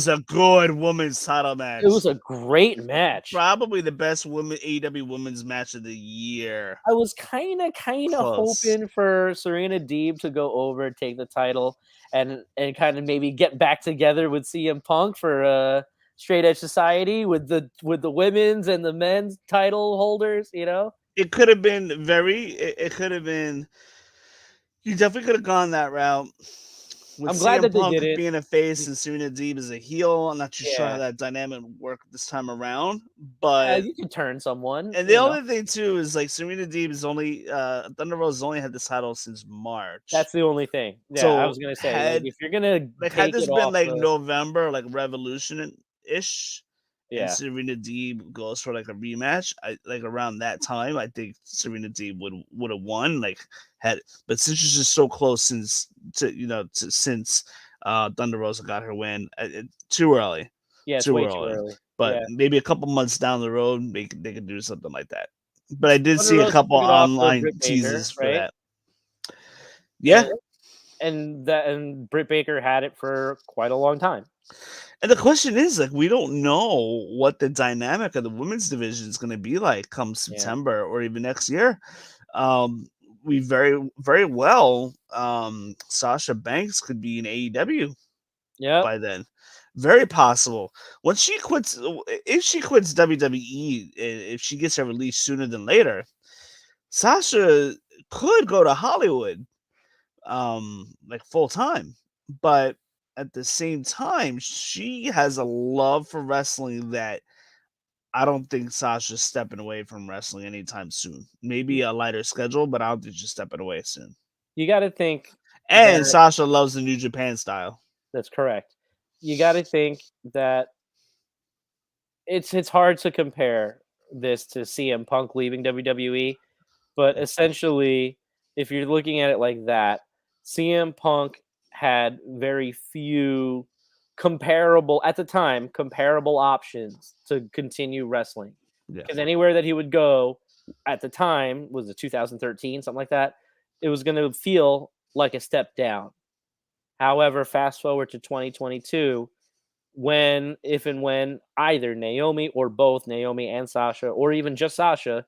a good women's title match. It was a great match. Probably the best AEW women's match of the year. I was kind of hoping for Serena Deeb to go over, take the title, and kind of maybe get back together with CM Punk for Straight Edge Society with the women's and the men's title holders. It could have been it could have been. You definitely could have gone that route. with I'm glad CM that they Punk did it. being a face and Serena Deeb as a heel, I'm not too sure how Yeah. that dynamic would work this time around. But You can turn someone, and the only thing too is like Serena Deeb is only Thunder Rose only had this title since March. That's the only thing. Yeah, I So was gonna say, like, had if you're gonna had take this it been off like the November, like Revolution ish, and yeah. Serena Deeb goes for like a rematch, I like around that time, I think Serena Deeb would have won. But since she's just so close since Thunder Rosa got her win, too early, Yeah, it's too way too early. early. But Yeah. maybe a couple months down the road, they could do something like that. But I did Thunder see a Rosa couple took it off of online Britt Baker, teases for right? that. Yeah. And Britt Baker had it for quite a long time. And the question is, like, we don't know what the dynamic of the women's division is going to be like come September or even next year. We very, very well, Sasha Banks could be in AEW by then. Very possible. Once she quits, if she quits WWE, if she gets her release sooner than later, Sasha could go to Hollywood, like full time. But at the same time, she has a love for wrestling that I don't think Sasha's stepping away from wrestling anytime soon. Maybe a lighter schedule, but I don't think she's stepping away soon. You got to think And that Sasha loves the New Japan style. that's correct. You got to think that it's hard to compare this to CM Punk leaving WWE, but essentially, if you're looking at it like that, CM Punk had very few comparable at the time comparable options to continue wrestling. Yeah. Because anywhere that he would go at the time was it 2013, something like that, it was going to feel like a step down. However, fast forward to 2022, if and when either Naomi or both Naomi and Sasha, or even just Sasha,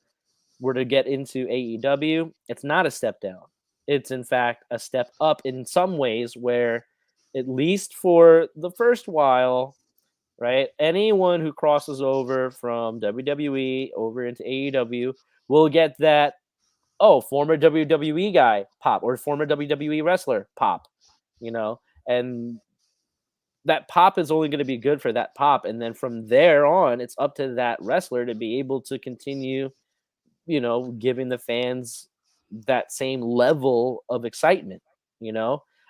were to get into AEW, it's not a step down. It's in fact a step up in some ways, where at least for the first while, right, anyone who crosses over from WWE over into AEW will get that, oh, former WWE guy pop or former WWE wrestler pop, and that pop is only going to be good for that pop. And then from there on, it's up to that wrestler to be able to continue, giving the fans that same level of excitement.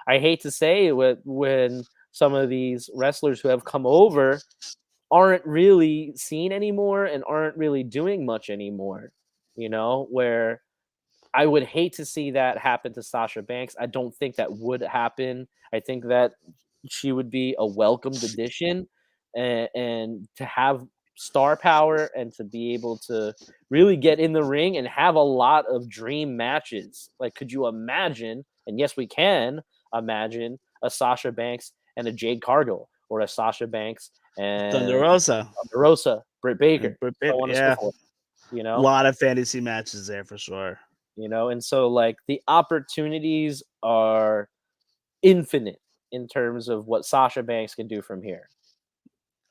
I hate to say it, when some of these wrestlers who have come over aren't really seen anymore and aren't really doing much anymore, where I would hate to see that happen to Sasha Banks. I don't think that would happen. I think that she would be a welcomed addition, and to have star power and to be able to really get in the ring and have a lot of dream matches. Like, could you imagine? And yes, we can imagine a Sasha Banks and a Jade Cargill, or a Sasha Banks Thunder and Rosa. Britt Baker, Britt so Baker, on and so yeah. forth. A lot of fantasy matches there for sure. And so like the opportunities are infinite in terms of what Sasha Banks can do from here.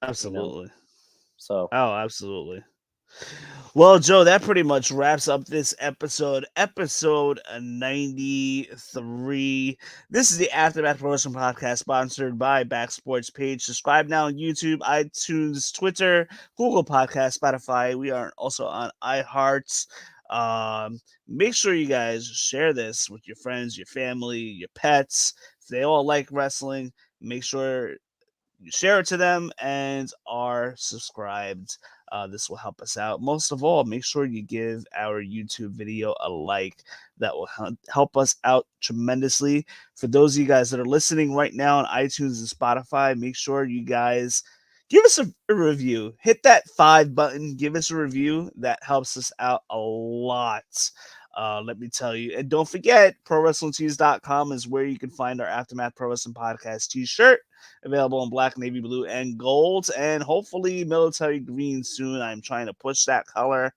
Absolutely. So absolutely. Well, Joe, that pretty much wraps up this episode 93. This is the Aftermath Promotion Podcast, sponsored by Back Sports Page. Subscribe now on YouTube, iTunes, Twitter, Google Podcast, Spotify. We are also on iHeart. Make sure you guys share this with your friends, your family, your pets. If they all like wrestling, make sure you share it to them and are subscribed. This will help us out. Most of all, make sure you give our YouTube video a like. That will help us out tremendously. For those of you guys that are listening right now on iTunes and Spotify, make sure you guys give us a review. Hit that 5 button. Give us a review. That helps us out a lot. Let me tell you. And don't forget, ProWrestlingTees.com is where you can find our Aftermath Pro Wrestling Podcast t-shirt, available in black, navy blue, and gold, and hopefully military green soon. I'm trying to push that color.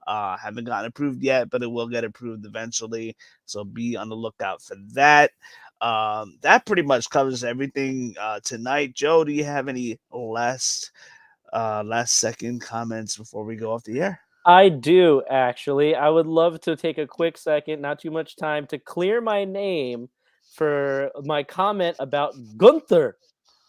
Haven't gotten approved yet, but it will get approved eventually. So be on the lookout for that. That pretty much covers everything tonight. Joe, do you have any last second comments before we go off the air? I do, actually. I would love to take a quick second, not too much time, to clear my name for my comment about Gunther.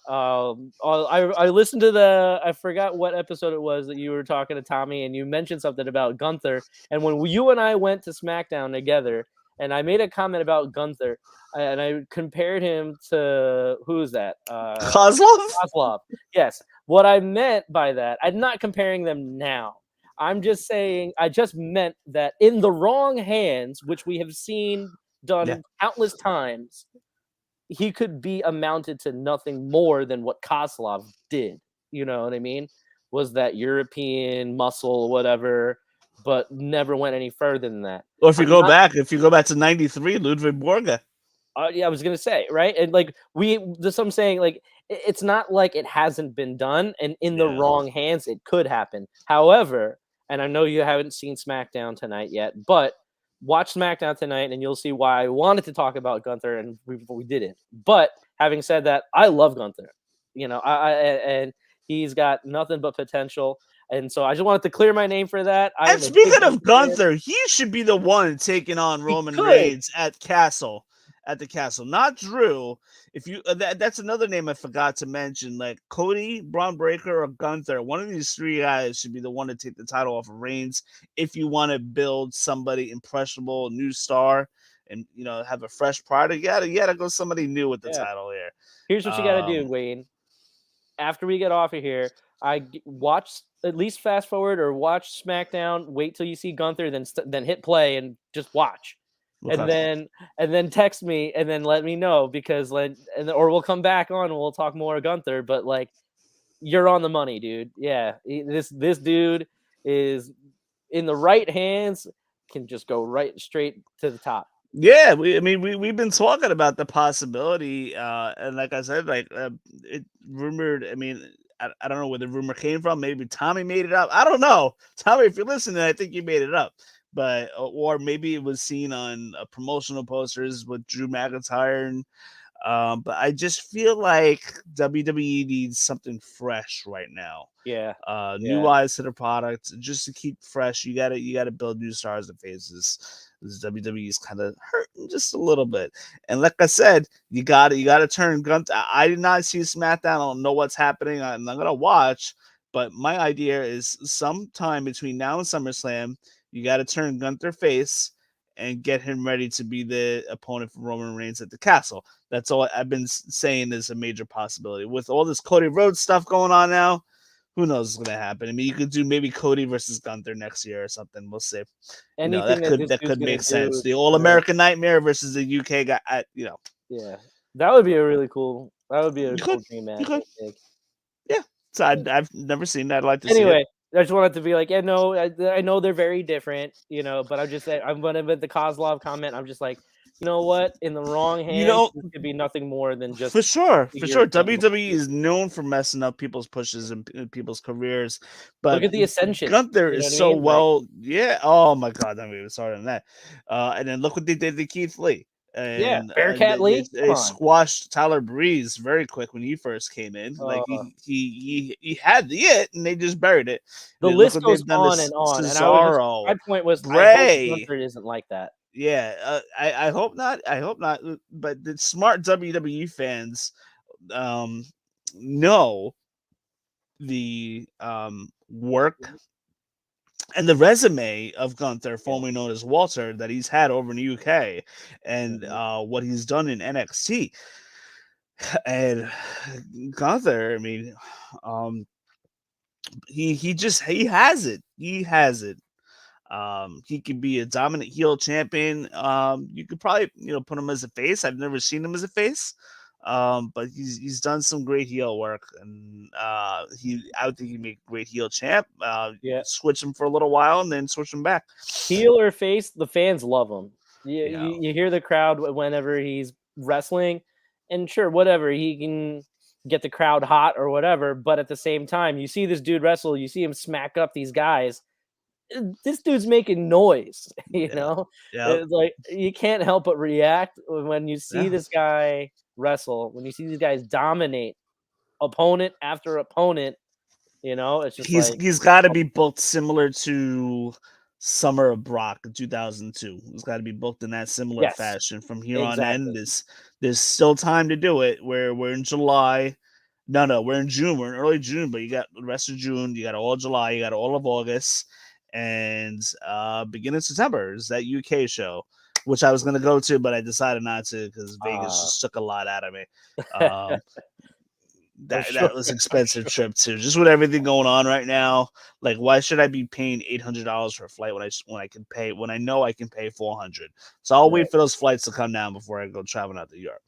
I listened to I forgot what episode it was that you were talking to Tommy, and you mentioned something about Gunther. And when you and I went to SmackDown together, and I made a comment about Gunther, and I compared him to who's that? Kozlov? Kozlov. Yes. What I meant by that, I'm not comparing them now. I'm just saying, I just meant that in the wrong hands, which we have seen done countless times, he could be amounted to nothing more than what Kozlov did. You know what I mean? Was that European muscle, whatever, but never went any further than that. Or if you go back to 93, Ludwig Borga. Yeah, I was gonna say, right? And like I'm saying, like it's not like it hasn't been done, and in the wrong hands, it could happen. However, and I know you haven't seen SmackDown tonight yet, but watch SmackDown tonight, and you'll see why I wanted to talk about Gunther, and we didn't. But having said that, I love Gunther. You know, and he's got nothing but potential. And so I just wanted to clear my name for that. And speaking of Gunther, he should be the one taking on Roman Reigns at the castle, not Drew. If you that's another name I forgot to mention, like Cody, Braun Breaker, or Gunther. One of these three guys should be the one to take the title off of Reigns if you want to build somebody impressionable, new star, and have a fresh product. You gotta go somebody new with the title here. Here's what you gotta do, Wayne. After we get off of here, watch, at least fast forward or watch SmackDown. Wait till you see Gunther, then hit play and just watch. Okay. And then text me and then let me know, because or we'll come back on and we'll talk more Gunther. But like, you're on the money, dude. Yeah, this dude is in the right hands, can just go right straight to the top. Yeah, we've been talking about the possibility, and like I said, it rumored. I mean, I don't know where the rumor came from. Maybe Tommy made it up. I don't know, Tommy. If you're listening, I think you made it up. But or maybe it was seen on promotional posters with Drew McIntyre. And, but I just feel like WWE needs something fresh right now. Yeah. New eyes to the product, just to keep fresh. You gotta build new stars and faces. This WWE is kind of hurting just a little bit. And like I said, you gotta turn Gunther. I did not see SmackDown. I don't know what's happening. I'm not gonna watch. But my idea is sometime between now and SummerSlam, you got to turn Gunther face and get him ready to be the opponent for Roman Reigns at the castle. That's all I've been saying is a major possibility. With all this Cody Rhodes stuff going on now, who knows what's going to happen? I mean, you could do maybe Cody versus Gunther next year or something. We'll see. That could make sense. The All-American Nightmare versus the UK guy. Yeah, that would be a really cool. That would be a cool dream match. Yeah, so I've never seen that. I'd like to see it. Anyway, I just wanted to be like, I know they're very different, but I'm just saying, I'm going to with the Kozlov comment. I'm just like, you know what? In the wrong hands, this could be nothing more than just for sure. WWE is known for messing up people's pushes and people's careers. But look at the Ascension. Gunther is so well. Yeah. Oh my God, I'm even sorry on that. And then look what they did to Keith Lee. And, Bearcat Lee. They squashed Tyler Breeze very quick when he first came in. Like he had the it, and they just buried it. The list goes on and on. Cesaro, and my point was, Bray. Gunther isn't like that. Yeah, I hope not. I hope not. But the smart WWE fans know the work and the resume of Gunther, formerly known as Walter, that he's had over in the UK, and what he's done in NXT. And Gunther, I mean, he has it. He has it. He could be a dominant heel champion. You could probably put him as a face. I've never seen him as a face. But he's done some great heel work, and I would think he'd make a great heel champ. Switch him for a little while and then switch him back. Heel or face, the fans love him. You hear the crowd whenever he's wrestling, and sure, whatever, he can get the crowd hot or whatever. But at the same time, you see this dude wrestle, you see him smack up these guys. This dude's making noise, know. It's like you can't help but react when you see this guy wrestle, when you see these guys dominate opponent after opponent. It's just he's got to be built similar to Summer of Brock in 2002. It's got to be booked in that similar Yes, fashion from here on in. exactly. There's still time to do it. We're in July. No, we're in June. We're in early June, but you got the rest of June. You got all of July. You got all of August, and beginning of September is that UK show, which I was going to go to, but I decided not to because Vegas just took a lot out of me. That was expensive trip too. Just with everything going on right now, like why should I be paying $800 for a flight when I know I can pay $400? So I'll wait for those flights to come down before I go traveling out to Europe.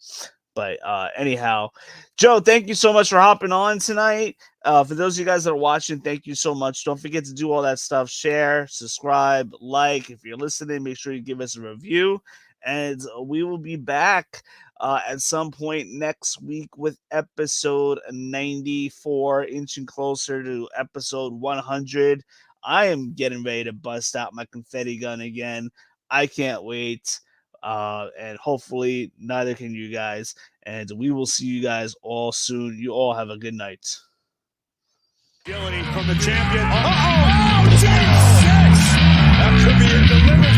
But anyhow, Joe, thank you so much for hopping on tonight. For those of you guys that are watching, thank you so much. Don't forget to do all that stuff. Share, subscribe, like. If you're listening, make sure you give us a review. And we will be back at some point next week with episode 94, inching closer to episode 100. I am getting ready to bust out my confetti gun again. I can't wait. And hopefully neither can you guys. And we will see you guys all soon. You all have a good night. Agility from the champion. Oh, G6! That could be a delivery.